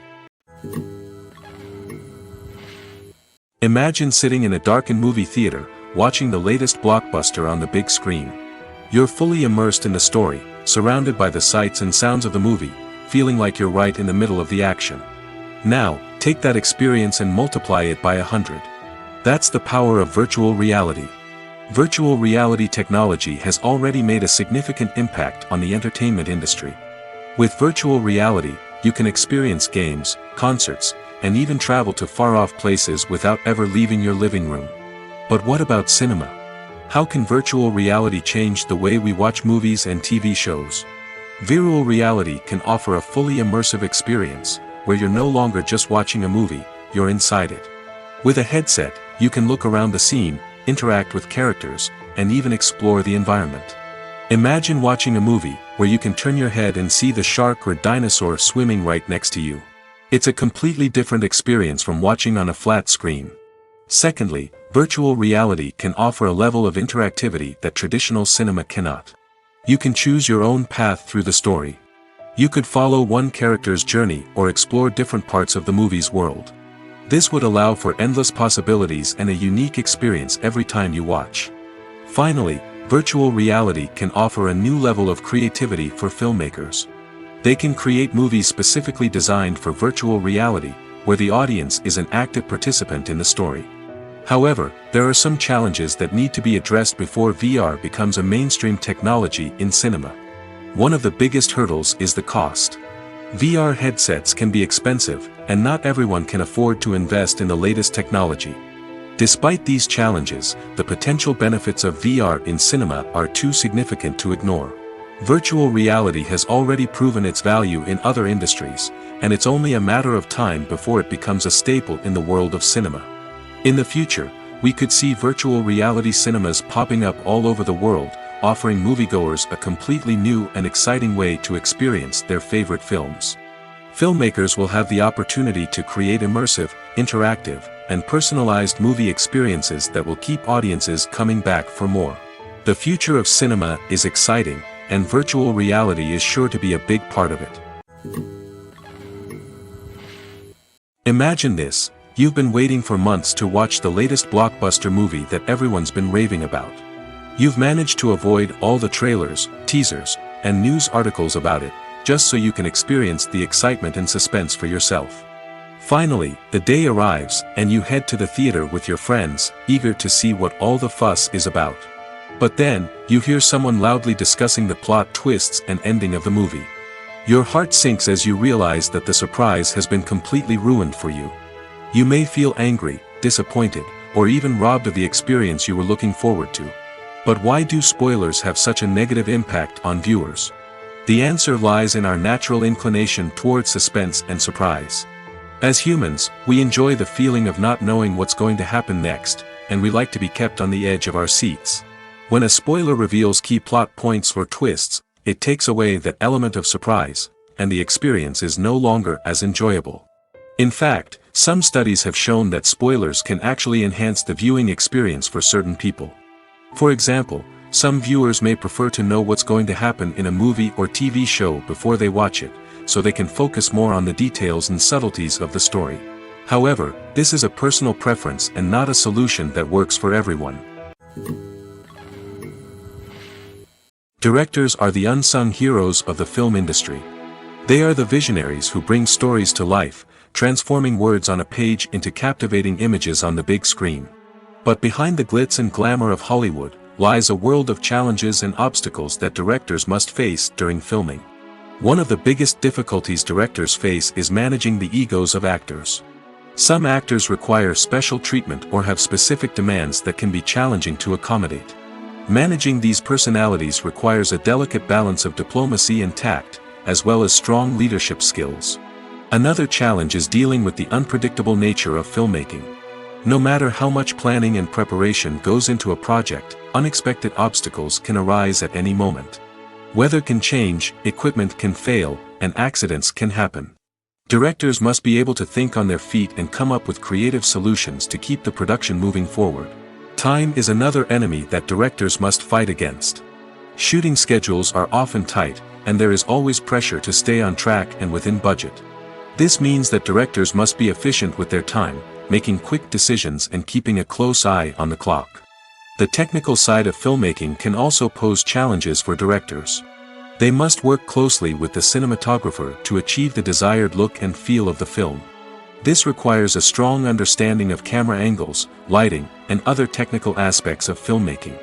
Imagine sitting in a darkened movie theater, watching the latest blockbuster on the big screen. You're fully immersed in the story, surrounded by the sights and sounds of the movie, feeling like you're right in the middle of the action. Now, take that experience and multiply it by 100. That's the power of virtual reality. Virtual reality technology has already made a significant impact on the entertainment industry. With virtual reality, you can experience games, concerts, and even travel to far-off places without ever leaving your living room. But what about cinema? How can virtual reality change the way we watch movies and TV shows? Virtual reality can offer a fully immersive experience, where you're no longer just watching a movie, you're inside it. With a headset, you can look around the scene, interact with characters, and even explore the environment. Imagine watching a movie where you can turn your head and see the shark or dinosaur swimming right next to you. It's a completely different experience from watching on a flat screen. Secondly, virtual reality can offer a level of interactivity that traditional cinema cannot. You can choose your own path through the story. You could follow one character's journey or explore different parts of the movie's world. This would allow for endless possibilities and a unique experience every time you watch. Finally, virtual reality can offer a new level of creativity for filmmakers. They can create movies specifically designed for virtual reality, where the audience is an active participant in the story. However, there are some challenges that need to be addressed before VR becomes a mainstream technology in cinema. One of the biggest hurdles is the cost. VR headsets can be expensive, and not everyone can afford to invest in the latest technology. Despite these challenges, the potential benefits of VR in cinema are too significant to ignore. Virtual reality has already proven its value in other industries, and it's only a matter of time before it becomes a staple in the world of cinema. In the future, we could see virtual reality cinemas popping up all over the world, offering moviegoers a completely new and exciting way to experience their favorite films. Filmmakers will have the opportunity to create immersive, interactive, and personalized movie experiences that will keep audiences coming back for more. The future of cinema is exciting, and virtual reality is sure to be a big part of it. Imagine this: you've been waiting for months to watch the latest blockbuster movie that everyone's been raving about. You've managed to avoid all the trailers, teasers, and news articles about it, just so you can experience the excitement and suspense for yourself. Finally, the day arrives, and you head to the theater with your friends, eager to see what all the fuss is about. But then, you hear someone loudly discussing the plot twists and ending of the movie. Your heart sinks as you realize that the surprise has been completely ruined for you. You may feel angry, disappointed, or even robbed of the experience you were looking forward to. But why do spoilers have such a negative impact on viewers? The answer lies in our natural inclination toward suspense and surprise. As humans, we enjoy the feeling of not knowing what's going to happen next, and we like to be kept on the edge of our seats. When a spoiler reveals key plot points or twists, it takes away that element of surprise, and the experience is no longer as enjoyable. In fact, some studies have shown that spoilers can actually enhance the viewing experience for certain people. For example, some viewers may prefer to know what's going to happen in a movie or TV show before they watch it, so they can focus more on the details and subtleties of the story. However, this is a personal preference and not a solution that works for everyone. Directors are the unsung heroes of the film industry. They are the visionaries who bring stories to life, transforming words on a page into captivating images on the big screen. But behind the glitz and glamour of Hollywood, lies a world of challenges and obstacles that directors must face during filming. One of the biggest difficulties directors face is managing the egos of actors. Some actors require special treatment or have specific demands that can be challenging to accommodate. Managing these personalities requires a delicate balance of diplomacy and tact, as well as strong leadership skills. Another challenge is dealing with the unpredictable nature of filmmaking. No matter how much planning and preparation goes into a project, unexpected obstacles can arise at any moment. Weather can change, equipment can fail, and accidents can happen. Directors must be able to think on their feet and come up with creative solutions to keep the production moving forward. Time is another enemy that directors must fight against. Shooting schedules are often tight, and there is always pressure to stay on track and within budget. This means that directors must be efficient with their time, making quick decisions and keeping a close eye on the clock. The technical side of filmmaking can also pose challenges for directors. They must work closely with the cinematographer to achieve the desired look and feel of the film. This requires a strong understanding of camera angles, lighting, and other technical aspects of filmmaking.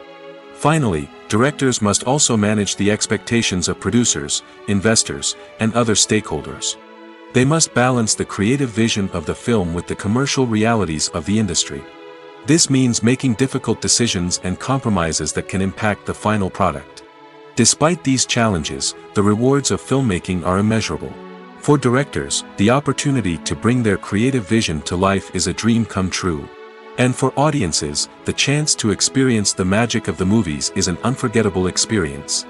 Finally, directors must also manage the expectations of producers, investors, and other stakeholders. They must balance the creative vision of the film with the commercial realities of the industry. This means making difficult decisions and compromises that can impact the final product. Despite these challenges, the rewards of filmmaking are immeasurable. For directors, the opportunity to bring their creative vision to life is a dream come true. And for audiences, the chance to experience the magic of the movies is an unforgettable experience.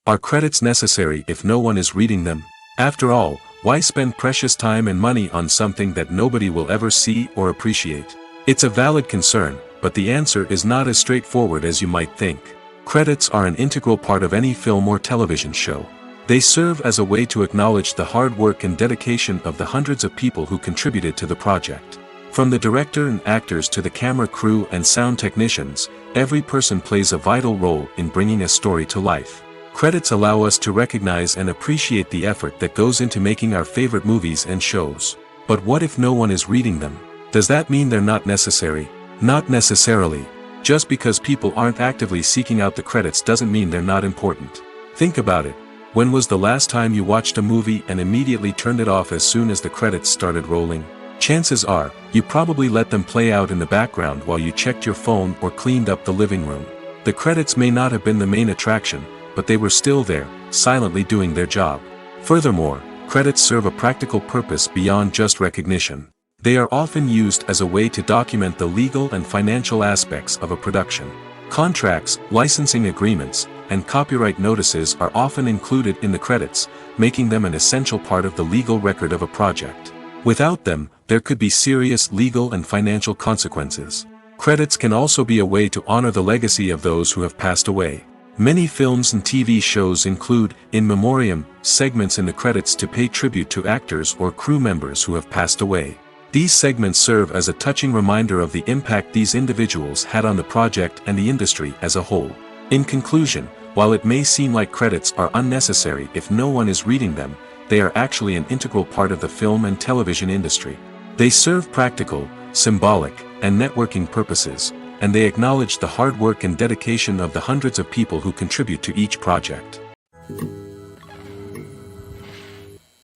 Are credits necessary if no one is reading them? After all, why spend precious time and money on something that nobody will ever see or appreciate? It's a valid concern, but the answer is not as straightforward as you might think. Credits are an integral part of any film or television show. They serve as a way to acknowledge the hard work and dedication of the hundreds of people who contributed to the project. From the director and actors to the camera crew and sound technicians, every person plays a vital role in bringing a story to life. Credits allow us to recognize and appreciate the effort that goes into making our favorite movies and shows. But what if no one is reading them? Does that mean they're not necessary? Not necessarily. Just because people aren't actively seeking out the credits doesn't mean they're not important. Think about it. When was the last time you watched a movie and immediately turned it off as soon as the credits started rolling? Chances are, you probably let them play out in the background while you checked your phone or cleaned up the living room. The credits may not have been the main attraction, but they were still there, silently doing their job. Furthermore, credits serve a practical purpose beyond just recognition. They are often used as a way to document the legal and financial aspects of a production. Contracts, licensing agreements, and copyright notices are often included in the credits, making them an essential part of the legal record of a project. Without them, there could be serious legal and financial consequences. Credits can also be a way to honor the legacy of those who have passed away. Many films and TV shows include, in memoriam, segments in the credits to pay tribute to actors or crew members who have passed away. These segments serve as a touching reminder of the impact these individuals had on the project and the industry as a whole. In conclusion, while it may seem like credits are unnecessary if no one is reading them, they are actually an integral part of the film and television industry. They serve practical, symbolic, and networking purposes, and they acknowledge the hard work and dedication of the hundreds of people who contribute to each project.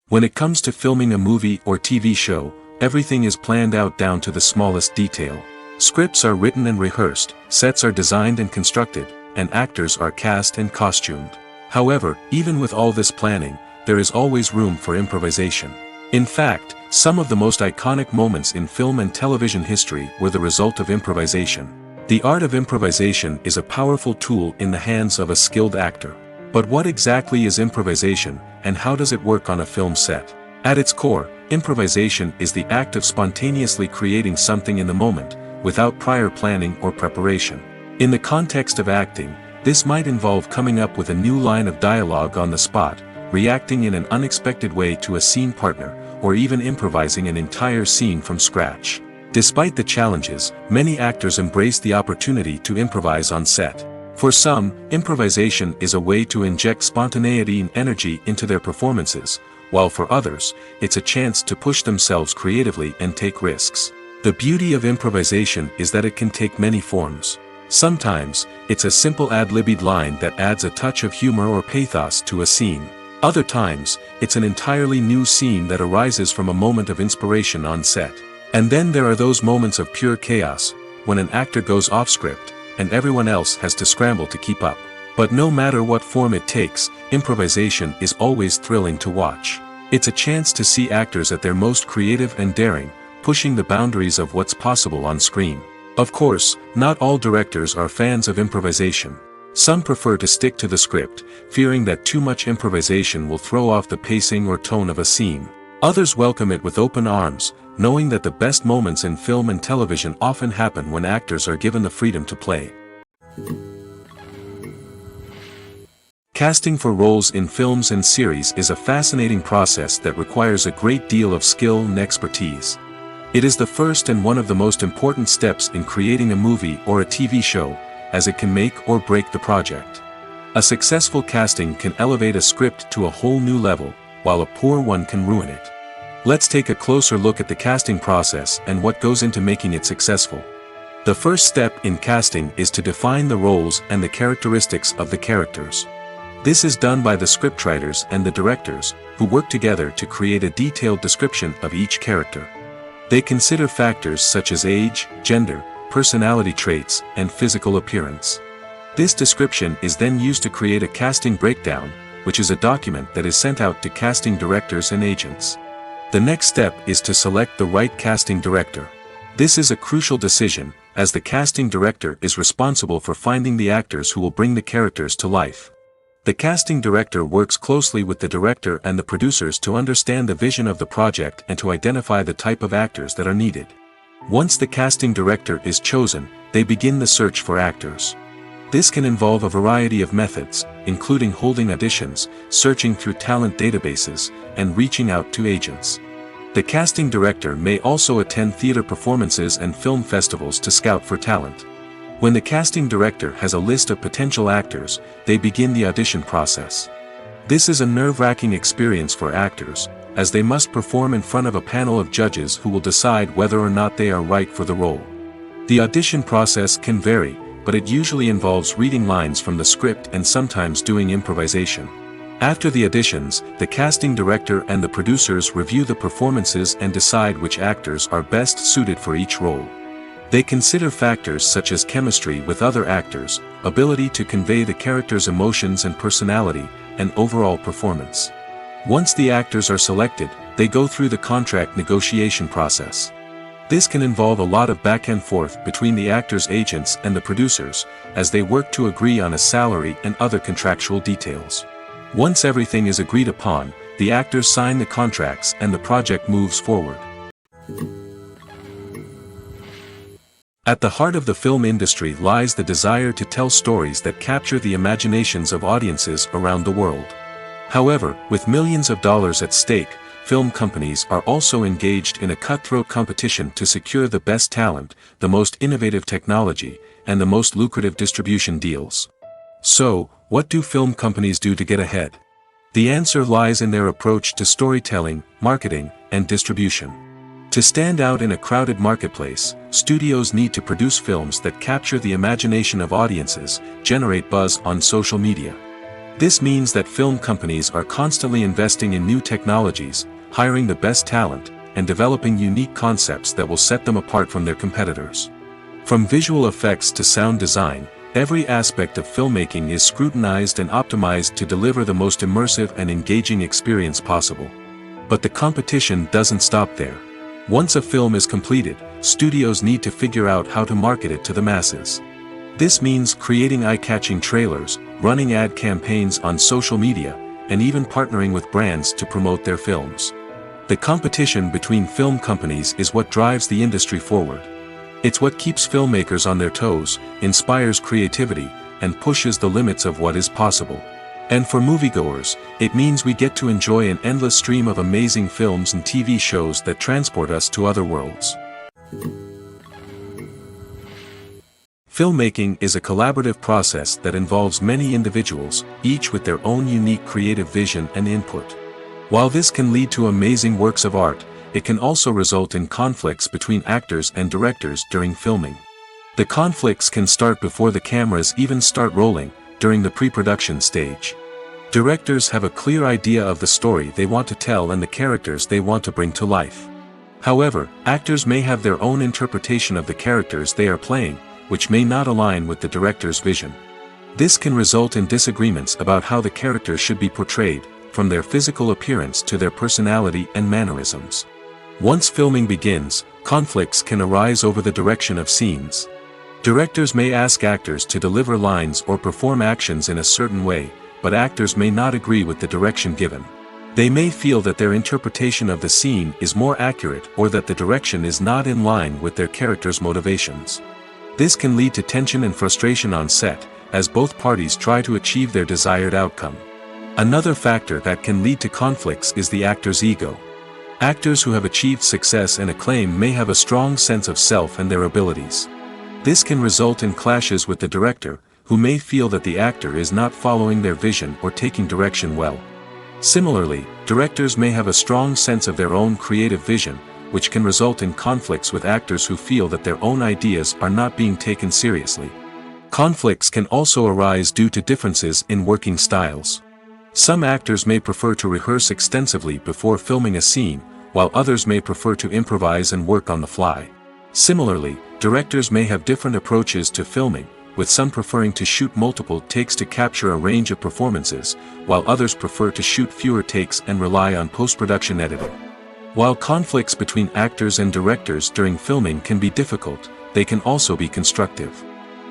When it comes to filming a movie or TV show, everything is planned out down to the smallest detail. Scripts are written and rehearsed, sets are designed and constructed, and actors are cast and costumed. However, even with all this planning, there is always room for improvisation. In fact, some of the most iconic moments in film and television history were the result of improvisation. The art of improvisation is a powerful tool in the hands of a skilled actor. But what exactly is improvisation, and how does it work on a film set? At its core, improvisation is the act of spontaneously creating something in the moment, without prior planning or preparation. In the context of acting, this might involve coming up with a new line of dialogue on the spot, reacting in an unexpected way to a scene partner, or even improvising an entire scene from scratch. Despite the challenges, many actors embrace the opportunity to improvise on set. For some, improvisation is a way to inject spontaneity and energy into their performances, while for others, it's a chance to push themselves creatively and take risks. The beauty of improvisation is that it can take many forms. Sometimes, it's a simple ad-libbed line that adds a touch of humor or pathos to a scene. Other times, it's an entirely new scene that arises from a moment of inspiration on set. And then there are those moments of pure chaos, when an actor goes off script, and everyone else has to scramble to keep up. But no matter what form it takes, improvisation is always thrilling to watch. It's a chance to see actors at their most creative and daring, pushing the boundaries of what's possible on screen. Of course, not all directors are fans of improvisation. Some prefer to stick to the script, fearing that too much improvisation will throw off the pacing or tone of a scene. Others welcome it with open arms, knowing that the best moments in film and television often happen when actors are given the freedom to play. Casting for roles in films and series is a fascinating process that requires a great deal of skill and expertise. It is the first and one of the most important steps in creating a movie or a TV show, as it can make or break the project. A successful casting can elevate a script to a whole new level, while a poor one can ruin it. Let's take a closer look at the casting process and what goes into making it successful. The first step in casting is to define the roles and the characteristics of the characters. This is done by the scriptwriters and the directors, who work together to create a detailed description of each character. They consider factors such as age, gender, personality traits, and physical appearance. This description is then used to create a casting breakdown, which is a document that is sent out to casting directors and agents. The next step is to select the right casting director. This is a crucial decision, as the casting director is responsible for finding the actors who will bring the characters to life. The casting director works closely with the director and the producers to understand the vision of the project and to identify the type of actors that are needed. Once the casting director is chosen, they begin the search for actors. This can involve a variety of methods, including holding auditions, searching through talent databases, and reaching out to agents. The casting director may also attend theater performances and film festivals to scout for talent. When the casting director has a list of potential actors, they begin the audition process. This is a nerve-wracking experience for actors, as they must perform in front of a panel of judges who will decide whether or not they are right for the role. The audition process can vary, but it usually involves reading lines from the script and sometimes doing improvisation. After the auditions, the casting director and the producers review the performances and decide which actors are best suited for each role. They consider factors such as chemistry with other actors, ability to convey the character's emotions and personality, and overall performance. Once the actors are selected, they go through the contract negotiation process. This can involve a lot of back and forth between the actors' agents and the producers, as they work to agree on a salary and other contractual details. Once everything is agreed upon, the actors sign the contracts and the project moves forward. At the heart of the film industry lies the desire to tell stories that capture the imaginations of audiences around the world. However, with millions of dollars at stake, film companies are also engaged in a cutthroat competition to secure the best talent, the most innovative technology, and the most lucrative distribution deals. So, what do film companies do to get ahead? The answer lies in their approach to storytelling, marketing, and distribution. To stand out in a crowded marketplace, studios need to produce films that capture the imagination of audiences, generate buzz on social media. This means that film companies are constantly investing in new technologies, hiring the best talent, and developing unique concepts that will set them apart from their competitors. From visual effects to sound design, every aspect of filmmaking is scrutinized and optimized to deliver the most immersive and engaging experience possible. But the competition doesn't stop there. Once a film is completed, studios need to figure out how to market it to the masses. This means creating eye-catching trailers, running ad campaigns on social media, and even partnering with brands to promote their films. The competition between film companies is what drives the industry forward. It's what keeps filmmakers on their toes, inspires creativity, and pushes the limits of what is possible. And for moviegoers, it means we get to enjoy an endless stream of amazing films and TV shows that transport us to other worlds. Filmmaking is a collaborative process that involves many individuals, each with their own unique creative vision and input. While this can lead to amazing works of art, it can also result in conflicts between actors and directors during filming. The conflicts can start before the cameras even start rolling, during the pre-production stage. Directors have a clear idea of the story they want to tell and the characters they want to bring to life. However, actors may have their own interpretation of the characters they are playing, which may not align with the director's vision. This can result in disagreements about how the characters should be portrayed, from their physical appearance to their personality and mannerisms. Once filming begins, conflicts can arise over the direction of scenes. Directors may ask actors to deliver lines or perform actions in a certain way, but actors may not agree with the direction given. They may feel that their interpretation of the scene is more accurate or that the direction is not in line with their character's motivations. This can lead to tension and frustration on set, as both parties try to achieve their desired outcome. Another factor that can lead to conflicts is the actor's ego. Actors who have achieved success and acclaim may have a strong sense of self and their abilities. This can result in clashes with the director, who may feel that the actor is not following their vision or taking direction well. Similarly, directors may have a strong sense of their own creative vision, which can result in conflicts with actors who feel that their own ideas are not being taken seriously. Conflicts can also arise due to differences in working styles. Some actors may prefer to rehearse extensively before filming a scene, while others may prefer to improvise and work on the fly. Similarly, directors may have different approaches to filming, with some preferring to shoot multiple takes to capture a range of performances, while others prefer to shoot fewer takes and rely on post-production editing. While conflicts between actors and directors during filming can be difficult, they can also be constructive.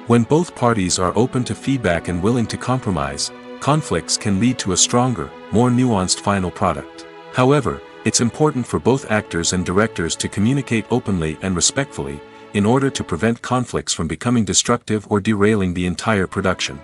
When both parties are open to feedback and willing to compromise, conflicts can lead to a stronger, more nuanced final product. However, it's important for both actors and directors to communicate openly and respectfully, in order to prevent conflicts from becoming destructive or derailing the entire production.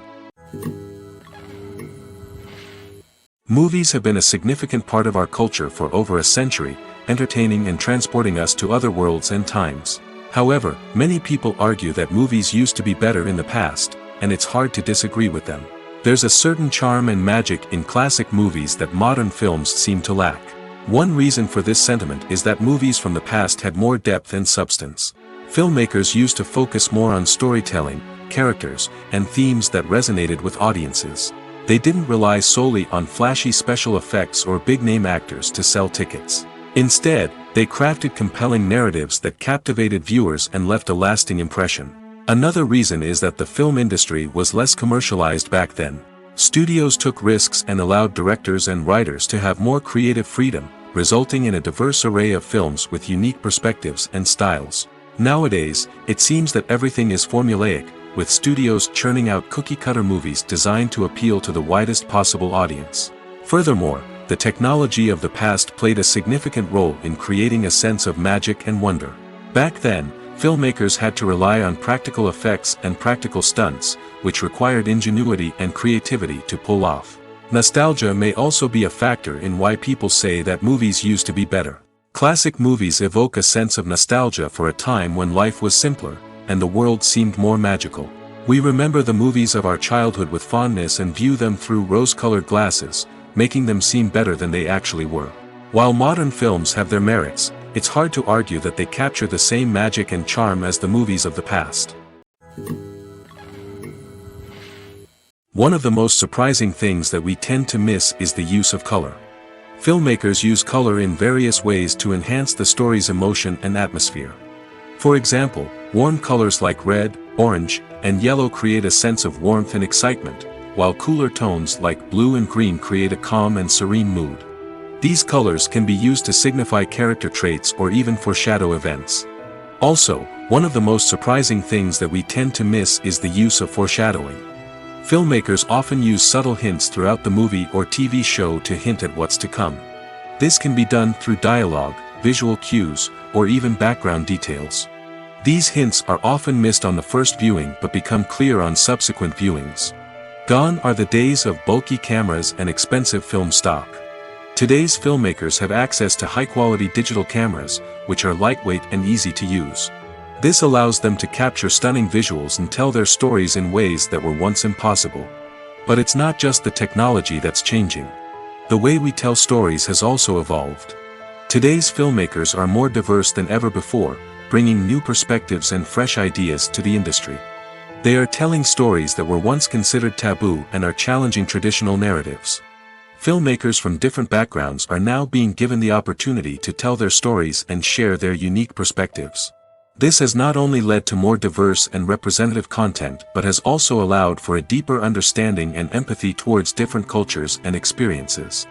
Movies have been a significant part of our culture for over a century, entertaining and transporting us to other worlds and times. However, many people argue that movies used to be better in the past, and it's hard to disagree with them. There's a certain charm and magic in classic movies that modern films seem to lack. One reason for this sentiment is that movies from the past had more depth and substance. Filmmakers used to focus more on storytelling, characters, and themes that resonated with audiences. They didn't rely solely on flashy special effects or big-name actors to sell tickets. Instead, They crafted compelling narratives that captivated viewers and left a lasting impression. Another reason is that the film industry was less commercialized back then. Studios took risks and allowed directors and writers to have more creative freedom, resulting in a diverse array of films with unique perspectives and styles. Nowadays, it seems that everything is formulaic, with studios churning out cookie-cutter movies designed to appeal to the widest possible audience. Furthermore, the technology of the past played a significant role in creating a sense of magic and wonder. Back then, filmmakers had to rely on practical effects and practical stunts, which required ingenuity and creativity to pull off. Nostalgia may also be a factor in why people say that movies used to be better. Classic movies evoke a sense of nostalgia for a time when life was simpler, and the world seemed more magical. We remember the movies of our childhood with fondness and view them through rose-colored glasses, making them seem better than they actually were. While modern films have their merits, it's hard to argue that they capture the same magic and charm as the movies of the past. One of the most surprising things that we tend to miss is the use of color. Filmmakers use color in various ways to enhance the story's emotion and atmosphere. For example, warm colors like red, orange, and yellow create a sense of warmth and excitement, while cooler tones like blue and green create a calm and serene mood. These colors can be used to signify character traits or even foreshadow events. Also, one of the most surprising things that we tend to miss is the use of foreshadowing. Filmmakers often use subtle hints throughout the movie or TV show to hint at what's to come. This can be done through dialogue, visual cues, or even background details. These hints are often missed on the first viewing but become clear on subsequent viewings. Gone are the days of bulky cameras and expensive film stock. Today's filmmakers have access to high-quality digital cameras, which are lightweight and easy to use. This allows them to capture stunning visuals and tell their stories in ways that were once impossible. But it's not just the technology that's changing. The way we tell stories has also evolved. Today's filmmakers are more diverse than ever before, bringing new perspectives and fresh ideas to the industry. They are telling stories that were once considered taboo and are challenging traditional narratives. Filmmakers from different backgrounds are now being given the opportunity to tell their stories and share their unique perspectives. This has not only led to more diverse and representative content but has also allowed for a deeper understanding and empathy towards different cultures and experiences.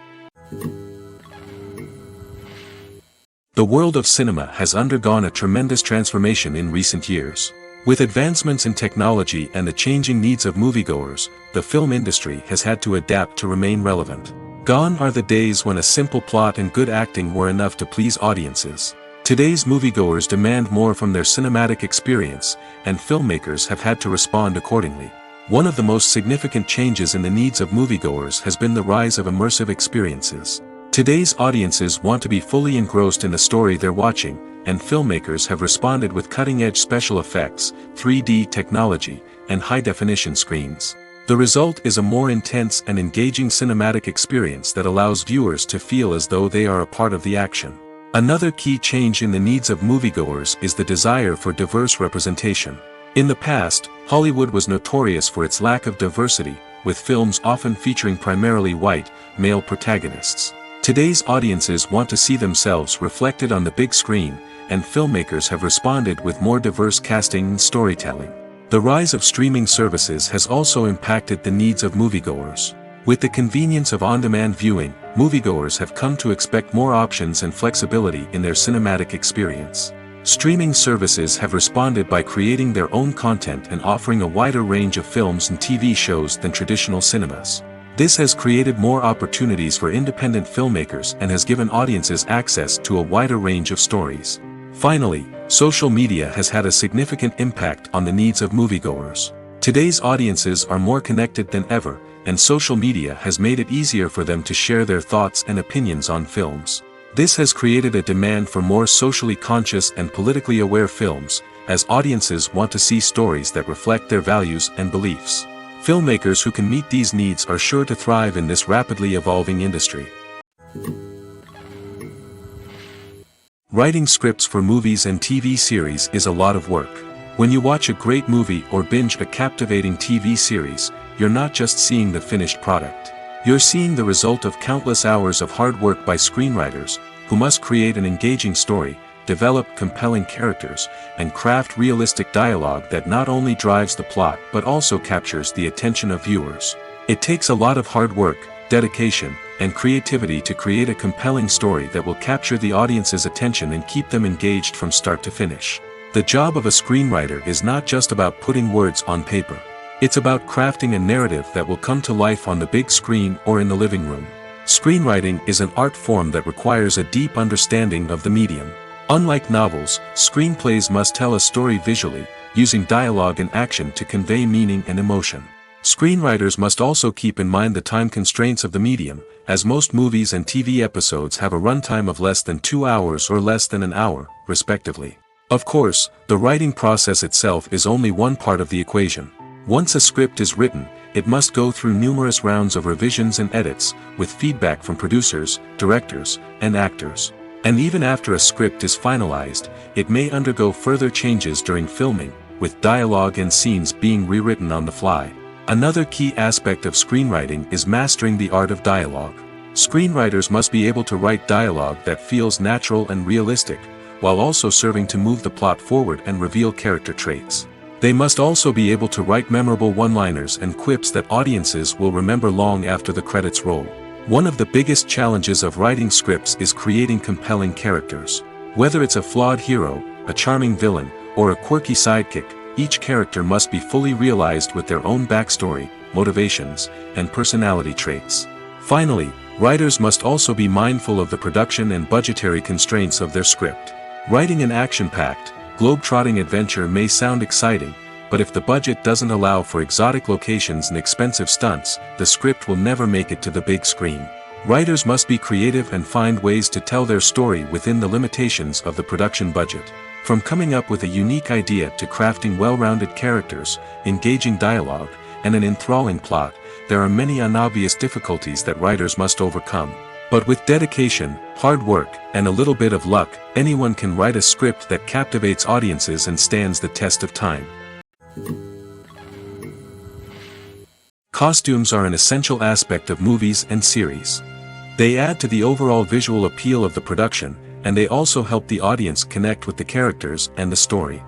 The world of cinema has undergone a tremendous transformation in recent years. With advancements in technology and the changing needs of moviegoers, the film industry has had to adapt to remain relevant. Gone are the days when a simple plot and good acting were enough to please audiences. Today's moviegoers demand more from their cinematic experience, and filmmakers have had to respond accordingly. One of the most significant changes in the needs of moviegoers has been the rise of immersive experiences. Today's audiences want to be fully engrossed in the story they're watching, and filmmakers have responded with cutting-edge special effects, 3D technology, and high-definition screens. The result is a more intense and engaging cinematic experience that allows viewers to feel as though they are a part of the action. Another key change in the needs of moviegoers is the desire for diverse representation. In the past, Hollywood was notorious for its lack of diversity, with films often featuring primarily white, male protagonists. Today's audiences want to see themselves reflected on the big screen, and filmmakers have responded with more diverse casting and storytelling. The rise of streaming services has also impacted the needs of moviegoers. With the convenience of on-demand viewing, moviegoers have come to expect more options and flexibility in their cinematic experience. Streaming services have responded by creating their own content and offering a wider range of films and TV shows than traditional cinemas. This has created more opportunities for independent filmmakers and has given audiences access to a wider range of stories. Finally, social media has had a significant impact on the needs of moviegoers. Today's audiences are more connected than ever, and social media has made it easier for them to share their thoughts and opinions on films. This has created a demand for more socially conscious and politically aware films, as audiences want to see stories that reflect their values and beliefs. Filmmakers who can meet these needs are sure to thrive in this rapidly evolving industry. Writing scripts for movies and TV series is a lot of work. When you watch a great movie or binge a captivating TV series, you're not just seeing the finished product. You're seeing the result of countless hours of hard work by screenwriters, who must create an engaging story, develop compelling characters, and craft realistic dialogue that not only drives the plot but also captures the attention of viewers. It takes a lot of hard work, dedication, and creativity to create a compelling story that will capture the audience's attention and keep them engaged from start to finish. The job of a screenwriter is not just about putting words on paper. It's about crafting a narrative that will come to life on the big screen or in the living room. Screenwriting is an art form that requires a deep understanding of the medium. Unlike novels, screenplays must tell a story visually, using dialogue and action to convey meaning and emotion. Screenwriters must also keep in mind the time constraints of the medium, as most movies and TV episodes have a runtime of less than 2 hours or less than an hour, respectively. Of course, the writing process itself is only one part of the equation. Once a script is written, it must go through numerous rounds of revisions and edits, with feedback from producers, directors, and actors. And even after a script is finalized, it may undergo further changes during filming, with dialogue and scenes being rewritten on the fly. Another key aspect of screenwriting is mastering the art of dialogue. Screenwriters must be able to write dialogue that feels natural and realistic, while also serving to move the plot forward and reveal character traits. They must also be able to write memorable one-liners and quips that audiences will remember long after the credits roll. One of the biggest challenges of writing scripts is creating compelling characters. Whether it's a flawed hero, a charming villain, or a quirky sidekick, each character must be fully realized with their own backstory, motivations, and personality traits. Finally, writers must also be mindful of the production and budgetary constraints of their script. Writing an action-packed, globe-trotting adventure may sound exciting, but if the budget doesn't allow for exotic locations and expensive stunts, the script will never make it to the big screen. Writers must be creative and find ways to tell their story within the limitations of the production budget. From coming up with a unique idea to crafting well-rounded characters, engaging dialogue, and an enthralling plot, there are many unobvious difficulties that writers must overcome. But with dedication, hard work, and a little bit of luck, anyone can write a script that captivates audiences and stands the test of time. Costumes are an essential aspect of movies and series. They add to the overall visual appeal of the production, and they also help the audience connect with the characters and the story.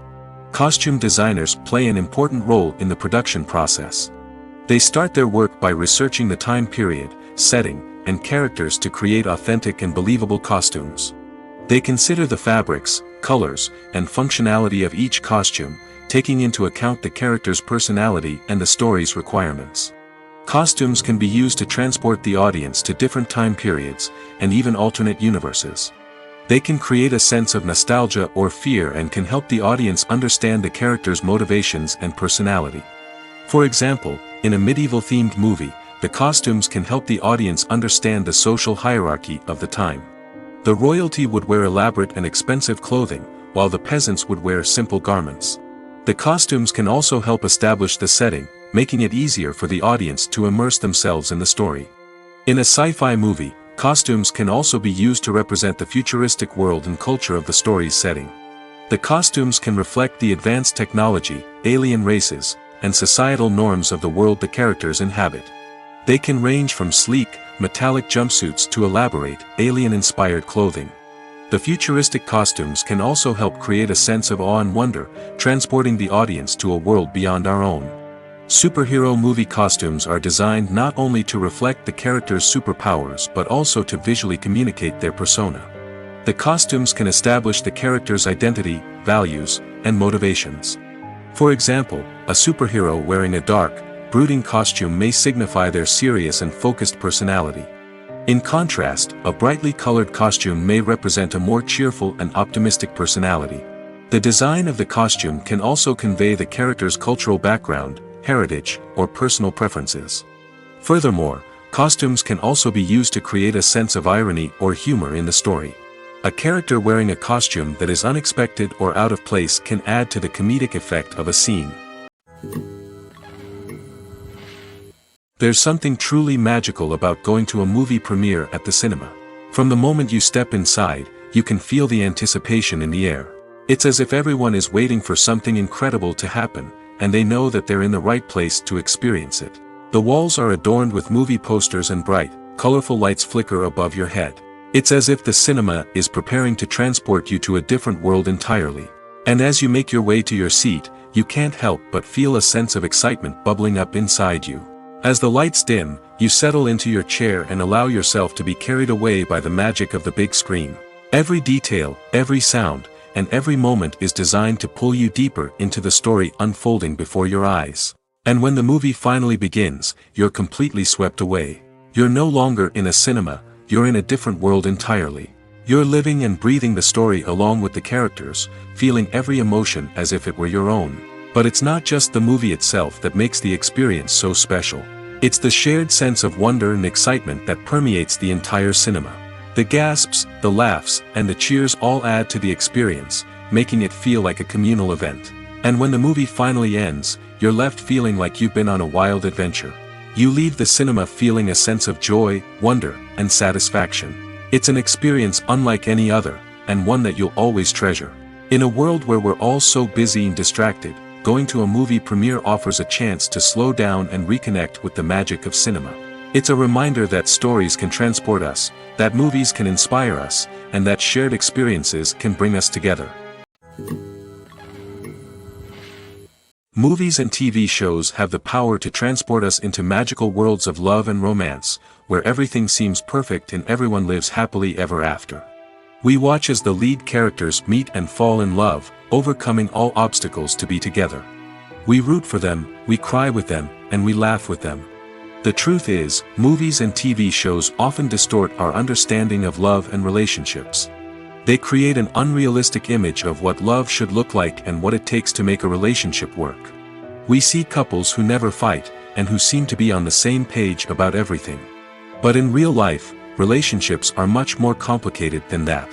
Costume designers play an important role in the production process. They start their work by researching the time period, setting, and characters to create authentic and believable costumes. They consider the fabrics, colors, and functionality of each costume, taking into account the character's personality and the story's requirements. Costumes can be used to transport the audience to different time periods, and even alternate universes. They can create a sense of nostalgia or fear and can help the audience understand the character's motivations and personality. For example, in a medieval-themed movie, the costumes can help the audience understand the social hierarchy of the time. The royalty would wear elaborate and expensive clothing, while the peasants would wear simple garments. The costumes can also help establish the setting, making it easier for the audience to immerse themselves in the story. In a sci-fi movie, costumes can also be used to represent the futuristic world and culture of the story's setting. The costumes can reflect the advanced technology, alien races, and societal norms of the world the characters inhabit. They can range from sleek, metallic jumpsuits to elaborate, alien-inspired clothing. The futuristic costumes can also help create a sense of awe and wonder, transporting the audience to a world beyond our own. Superhero movie costumes are designed not only to reflect the character's superpowers but also to visually communicate their persona. The costumes can establish the character's identity, values, and motivations. For example, a superhero wearing a dark, brooding costume may signify their serious and focused personality. In contrast, a brightly colored costume may represent a more cheerful and optimistic personality. The design of the costume can also convey the character's cultural background, heritage, or personal preferences. Furthermore, costumes can also be used to create a sense of irony or humor in the story. A character wearing a costume that is unexpected or out of place can add to the comedic effect of a scene. There's something truly magical about going to a movie premiere at the cinema. From the moment you step inside, you can feel the anticipation in the air. It's as if everyone is waiting for something incredible to happen, and they know that they're in the right place to experience it. The walls are adorned with movie posters and bright, colorful lights flicker above your head. It's as if the cinema is preparing to transport you to a different world entirely. And as you make your way to your seat, you can't help but feel a sense of excitement bubbling up inside you. As the lights dim, you settle into your chair and allow yourself to be carried away by the magic of the big screen. Every detail, every sound, and every moment is designed to pull you deeper into the story unfolding before your eyes. And when the movie finally begins, you're completely swept away. You're no longer in a cinema, you're in a different world entirely. You're living and breathing the story along with the characters, feeling every emotion as if it were your own. But it's not just the movie itself that makes the experience so special. It's the shared sense of wonder and excitement that permeates the entire cinema. The gasps, the laughs, and the cheers all add to the experience, making it feel like a communal event. And when the movie finally ends, you're left feeling like you've been on a wild adventure. You leave the cinema feeling a sense of joy, wonder, and satisfaction. It's an experience unlike any other, and one that you'll always treasure. In a world where we're all so busy and distracted, going to a movie premiere offers a chance to slow down and reconnect with the magic of cinema. It's a reminder that stories can transport us, that movies can inspire us, and that shared experiences can bring us together. Movies and TV shows have the power to transport us into magical worlds of love and romance, where everything seems perfect and everyone lives happily ever after. We watch as the lead characters meet and fall in love, overcoming all obstacles to be together. We root for them, we cry with them, and we laugh with them. The truth is, movies and TV shows often distort our understanding of love and relationships. They create an unrealistic image of what love should look like and what it takes to make a relationship work. We see couples who never fight, and who seem to be on the same page about everything. But in real life, relationships are much more complicated than that.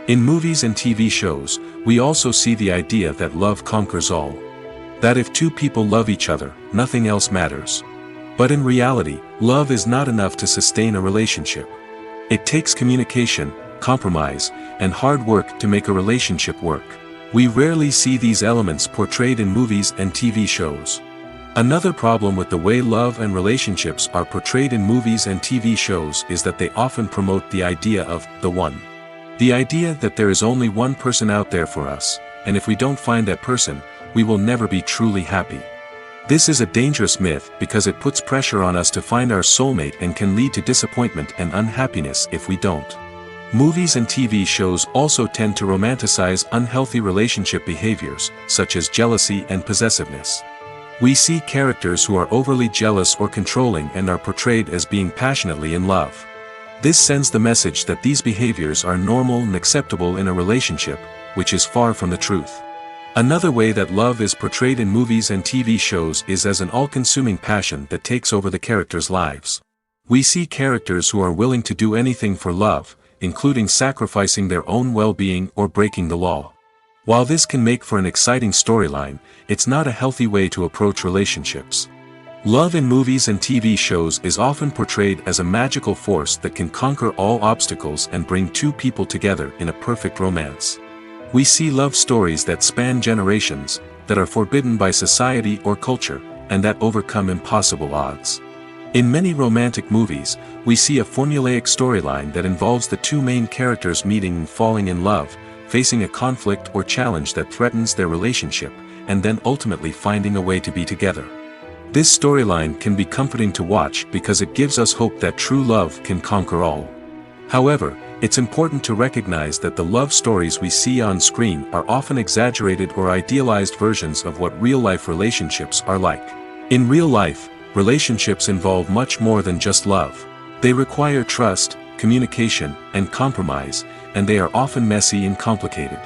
In movies and TV shows, we also see the idea that love conquers all. That if two people love each other, nothing else matters. But in reality, love is not enough to sustain a relationship. It takes communication, compromise, and hard work to make a relationship work. We rarely see these elements portrayed in movies and TV shows. Another problem with the way love and relationships are portrayed in movies and TV shows is that they often promote the idea of the one. The idea that there is only one person out there for us, and if we don't find that person, we will never be truly happy. This is a dangerous myth because it puts pressure on us to find our soulmate and can lead to disappointment and unhappiness if we don't. Movies and TV shows also tend to romanticize unhealthy relationship behaviors, such as jealousy and possessiveness. We see characters who are overly jealous or controlling and are portrayed as being passionately in love. This sends the message that these behaviors are normal and acceptable in a relationship, which is far from the truth. Another way that love is portrayed in movies and TV shows is as an all-consuming passion that takes over the characters' lives. We see characters who are willing to do anything for love, including sacrificing their own well-being or breaking the law. While this can make for an exciting storyline, it's not a healthy way to approach relationships. Love in movies and TV shows is often portrayed as a magical force that can conquer all obstacles and bring two people together in a perfect romance. We see love stories that span generations, that are forbidden by society or culture, and that overcome impossible odds. In many romantic movies, we see a formulaic storyline that involves the two main characters meeting and falling in love, facing a conflict or challenge that threatens their relationship, and then ultimately finding a way to be together. This storyline can be comforting to watch because it gives us hope that true love can conquer all. However, it's important to recognize that the love stories we see on screen are often exaggerated or idealized versions of what real-life relationships are like. In real life, relationships involve much more than just love. They require trust, communication, and compromise, and they are often messy and complicated.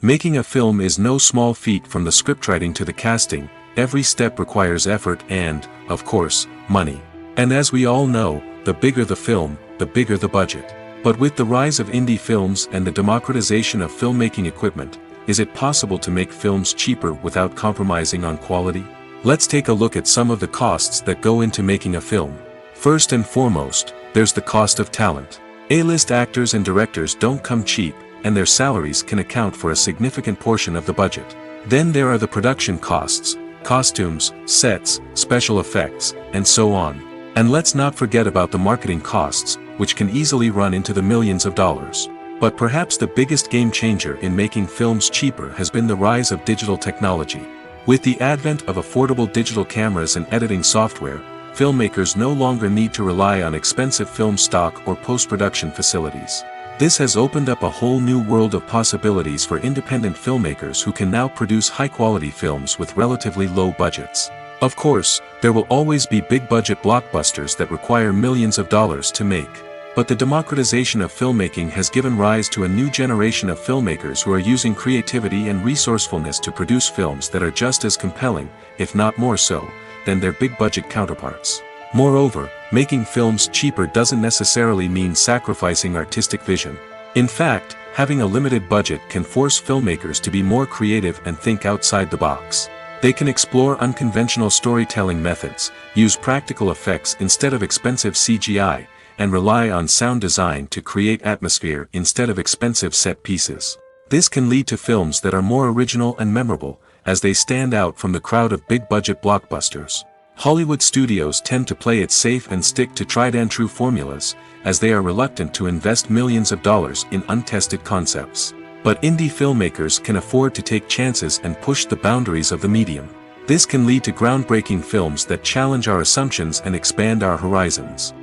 Making a film is no small feat. From the scriptwriting to the casting, every step requires effort and, of course, money. And as we all know, the bigger the film, the bigger the budget. But with the rise of indie films and the democratization of filmmaking equipment, is it possible to make films cheaper without compromising on quality? Let's take a look at some of the costs that go into making a film. First and foremost, there's the cost of talent. A-list actors and directors don't come cheap, and their salaries can account for a significant portion of the budget. Then there are the production costs, costumes, sets, special effects, and so on. And let's not forget about the marketing costs, which can easily run into the millions of dollars. But perhaps the biggest game changer in making films cheaper has been the rise of digital technology. With the advent of affordable digital cameras and editing software, filmmakers no longer need to rely on expensive film stock or post-production facilities. This has opened up a whole new world of possibilities for independent filmmakers who can now produce high-quality films with relatively low budgets. Of course, there will always be big-budget blockbusters that require millions of dollars to make. But the democratization of filmmaking has given rise to a new generation of filmmakers who are using creativity and resourcefulness to produce films that are just as compelling, if not more so, than their big-budget counterparts. Moreover, making films cheaper doesn't necessarily mean sacrificing artistic vision. In fact, having a limited budget can force filmmakers to be more creative and think outside the box. They can explore unconventional storytelling methods, use practical effects instead of expensive CGI, and rely on sound design to create atmosphere instead of expensive set pieces. This can lead to films that are more original and memorable, as they stand out from the crowd of big-budget blockbusters. Hollywood studios tend to play it safe and stick to tried-and-true formulas, as they are reluctant to invest millions of dollars in untested concepts. But indie filmmakers can afford to take chances and push the boundaries of the medium. This can lead to groundbreaking films that challenge our assumptions and expand our horizons.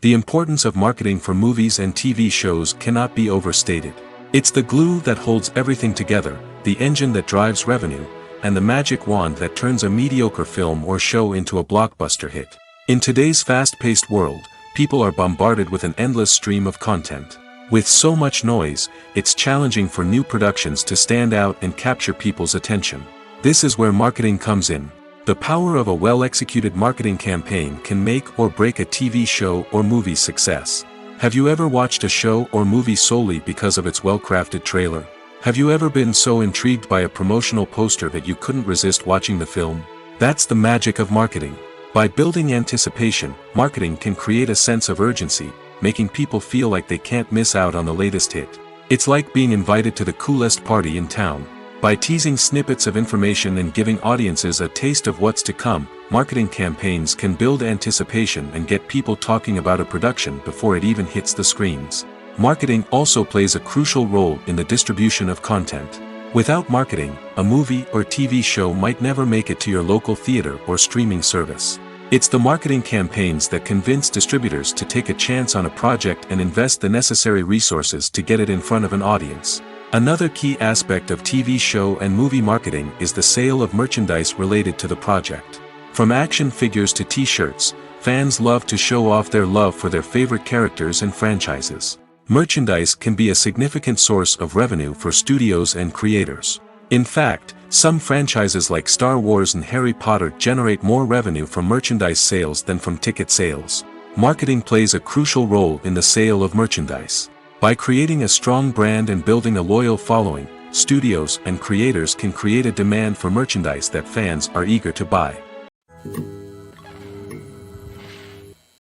The importance of marketing for movies and TV shows cannot be overstated. It's the glue that holds everything together, the engine that drives revenue, and the magic wand that turns a mediocre film or show into a blockbuster hit. In today's fast-paced world, people are bombarded with an endless stream of content. With so much noise, it's challenging for new productions to stand out and capture people's attention. This is where marketing comes in. The power of a well-executed marketing campaign can make or break a TV show or movie's success. Have you ever watched a show or movie solely because of its well-crafted trailer? Have you ever been so intrigued by a promotional poster that you couldn't resist watching the film? That's the magic of marketing. By building anticipation, marketing can create a sense of urgency, making people feel like they can't miss out on the latest hit. It's like being invited to the coolest party in town. By teasing snippets of information and giving audiences a taste of what's to come, marketing campaigns can build anticipation and get people talking about a production before it even hits the screens. Marketing also plays a crucial role in the distribution of content. Without marketing, a movie or TV show might never make it to your local theater or streaming service. It's the marketing campaigns that convince distributors to take a chance on a project and invest the necessary resources to get it in front of an audience. Another key aspect of TV show and movie marketing is the sale of merchandise related to the project. From action figures to t-shirts, fans love to show off their love for their favorite characters and franchises. Merchandise can be a significant source of revenue for studios and creators. In fact, some franchises like Star Wars and Harry Potter generate more revenue from merchandise sales than from ticket sales. Marketing plays a crucial role in the sale of merchandise. By creating a strong brand and building a loyal following, studios and creators can create a demand for merchandise that fans are eager to buy.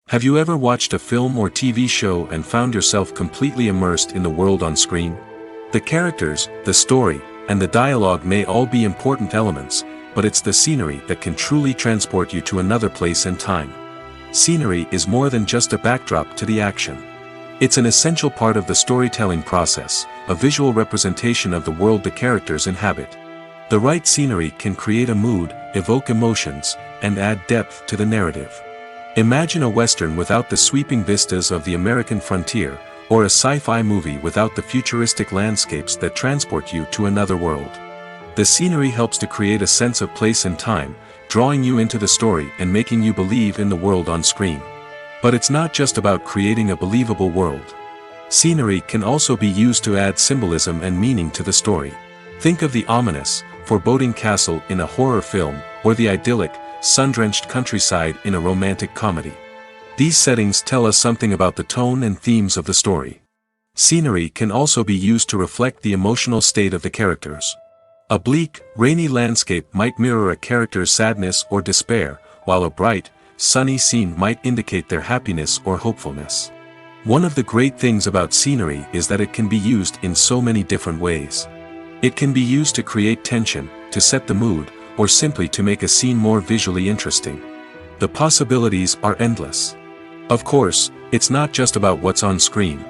Have you ever watched a film or TV show and found yourself completely immersed in the world on screen? The characters, the story, and the dialogue may all be important elements, but it's the scenery that can truly transport you to another place and time. Scenery is more than just a backdrop to the action. It's an essential part of the storytelling process, a visual representation of the world the characters inhabit. The right scenery can create a mood, evoke emotions, and add depth to the narrative. Imagine a Western without the sweeping vistas of the American frontier, or a sci-fi movie without the futuristic landscapes that transport you to another world. The scenery helps to create a sense of place and time, drawing you into the story and making you believe in the world on screen. But it's not just about creating a believable world. Scenery can also be used to add symbolism and meaning to the story. Think of the ominous, foreboding castle in a horror film, or the idyllic, sun-drenched countryside in a romantic comedy. These settings tell us something about the tone and themes of the story. Scenery can also be used to reflect the emotional state of the characters. A bleak, rainy landscape might mirror a character's sadness or despair, while a bright, sunny scene might indicate their happiness or hopefulness. One of the great things about scenery is that it can be used in so many different ways. It can be used to create tension, to set the mood, or simply to make a scene more visually interesting. The possibilities are endless. Of course, it's not just about what's on screen.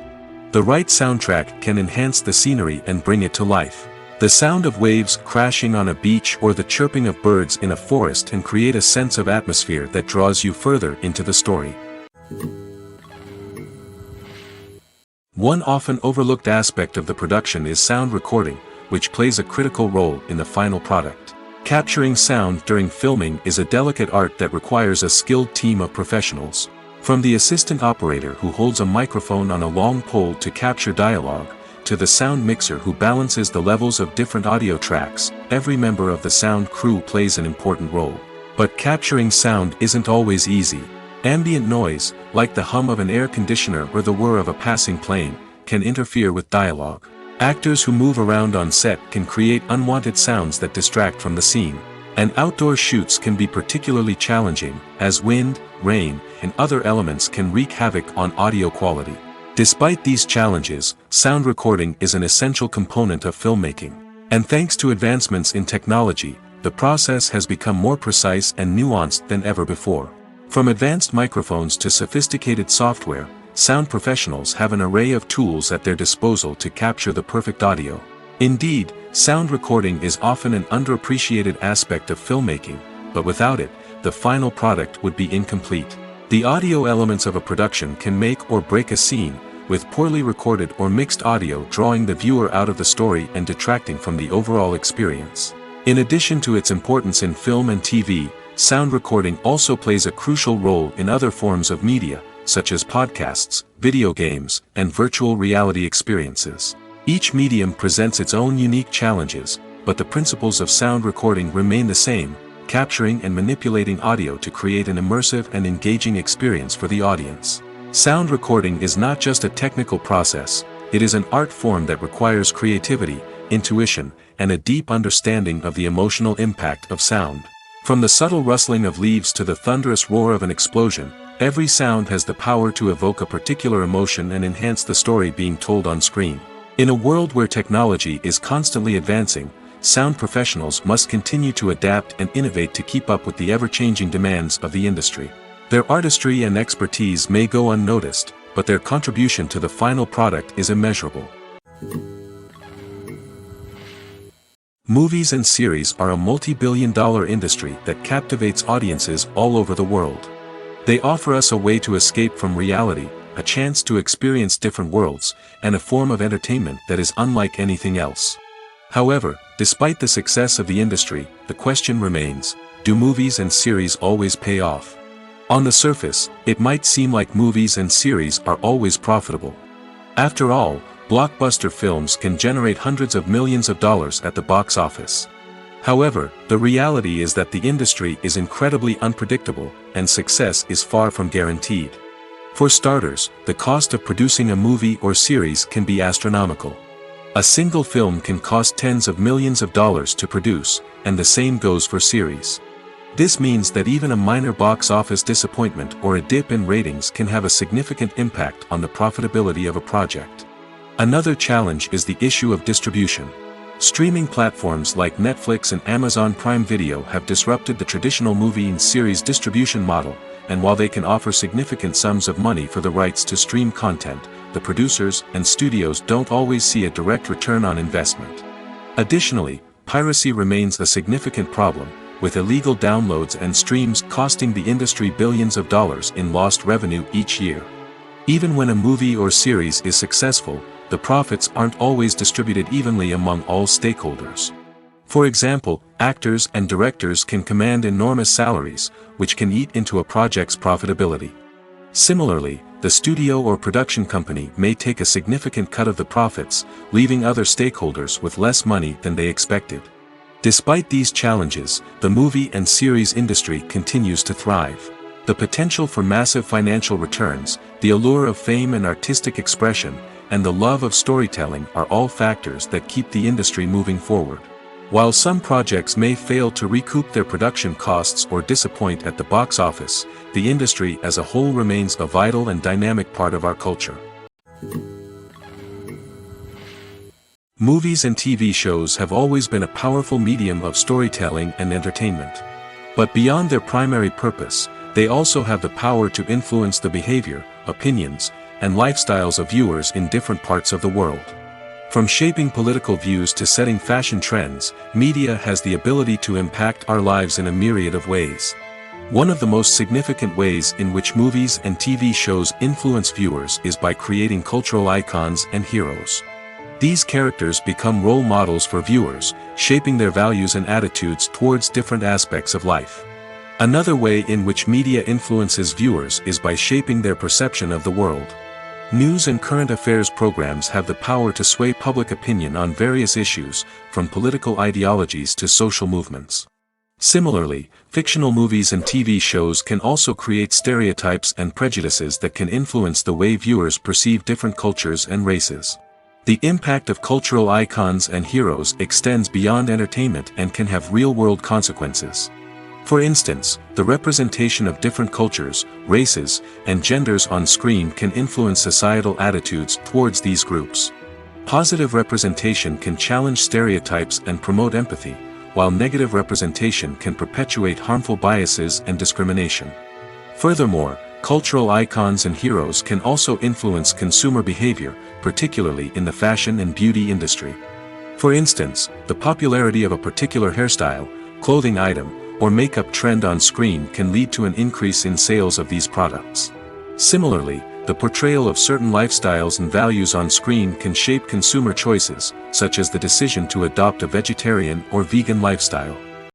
The right soundtrack can enhance the scenery and bring it to life. The sound of waves crashing on a beach or the chirping of birds in a forest can create a sense of atmosphere that draws you further into the story. One often overlooked aspect of the production is sound recording, which plays a critical role in the final product. Capturing sound during filming is a delicate art that requires a skilled team of professionals. From the assistant operator who holds a microphone on a long pole to capture dialogue, to the sound mixer who balances the levels of different audio tracks, every member of the sound crew plays an important role. But capturing sound isn't always easy. Ambient noise, like the hum of an air conditioner or the whir of a passing plane, can interfere with dialogue. Actors who move around on set can create unwanted sounds that distract from the scene. And outdoor shoots can be particularly challenging, as wind, rain, and other elements can wreak havoc on audio quality. Despite these challenges, sound recording is an essential component of filmmaking. And thanks to advancements in technology, the process has become more precise and nuanced than ever before. From advanced microphones to sophisticated software, sound professionals have an array of tools at their disposal to capture the perfect audio. Indeed, sound recording is often an underappreciated aspect of filmmaking, but without it, the final product would be incomplete. The audio elements of a production can make or break a scene, with poorly recorded or mixed audio drawing the viewer out of the story and detracting from the overall experience. In addition to its importance in film and TV, sound recording also plays a crucial role in other forms of media, such as podcasts, video games, and virtual reality experiences. Each medium presents its own unique challenges, but the principles of sound recording remain the same, capturing and manipulating audio to create an immersive and engaging experience for the audience. Sound recording is not just a technical process, it is an art form that requires creativity, intuition, and a deep understanding of the emotional impact of sound. From the subtle rustling of leaves to the thunderous roar of an explosion, every sound has the power to evoke a particular emotion and enhance the story being told on screen. In a world where technology is constantly advancing, sound professionals must continue to adapt and innovate to keep up with the ever-changing demands of the industry. Their artistry and expertise may go unnoticed, but their contribution to the final product is immeasurable. Movies and series are a multi-billion-dollar industry that captivates audiences all over the world. They offer us a way to escape from reality, a chance to experience different worlds, and a form of entertainment that is unlike anything else. However, despite the success of the industry, the question remains, do movies and series always pay off? On the surface, it might seem like movies and series are always profitable. After all, blockbuster films can generate hundreds of millions of dollars at the box office. However, the reality is that the industry is incredibly unpredictable, and success is far from guaranteed. For starters, the cost of producing a movie or series can be astronomical. A single film can cost tens of millions of dollars to produce, and the same goes for series. This means that even a minor box office disappointment or a dip in ratings can have a significant impact on the profitability of a project. Another challenge is the issue of distribution. Streaming platforms like Netflix and Amazon Prime Video have disrupted the traditional movie and series distribution model, and while they can offer significant sums of money for the rights to stream content, the producers and studios don't always see a direct return on investment. Additionally, piracy remains a significant problem, with illegal downloads and streams costing the industry billions of dollars in lost revenue each year. Even when a movie or series is successful, the profits aren't always distributed evenly among all stakeholders. For example, actors and directors can command enormous salaries, which can eat into a project's profitability. Similarly, the studio or production company may take a significant cut of the profits, leaving other stakeholders with less money than they expected. Despite these challenges, the movie and series industry continues to thrive. The potential for massive financial returns, the allure of fame and artistic expression, and the love of storytelling are all factors that keep the industry moving forward. While some projects may fail to recoup their production costs or disappoint at the box office, the industry as a whole remains a vital and dynamic part of our culture. Movies and TV shows have always been a powerful medium of storytelling and entertainment. But beyond their primary purpose, they also have the power to influence the behavior, opinions, and lifestyles of viewers in different parts of the world. From shaping political views to setting fashion trends, media has the ability to impact our lives in a myriad of ways. One of the most significant ways in which movies and TV shows influence viewers is by creating cultural icons and heroes. These characters become role models for viewers, shaping their values and attitudes towards different aspects of life. Another way in which media influences viewers is by shaping their perception of the world. News and current affairs programs have the power to sway public opinion on various issues, from political ideologies to social movements. Similarly, fictional movies and TV shows can also create stereotypes and prejudices that can influence the way viewers perceive different cultures and races. The impact of cultural icons and heroes extends beyond entertainment and can have real-world consequences. For instance, the representation of different cultures, races, and genders on screen can influence societal attitudes towards these groups. Positive representation can challenge stereotypes and promote empathy, while negative representation can perpetuate harmful biases and discrimination. Furthermore, cultural icons and heroes can also influence consumer behavior, particularly in the fashion and beauty industry. For instance, the popularity of a particular hairstyle, clothing item, or makeup trend on screen can lead to an increase in sales of these products. Similarly, the portrayal of certain lifestyles and values on screen can shape consumer choices, such as the decision to adopt a vegetarian or vegan lifestyle.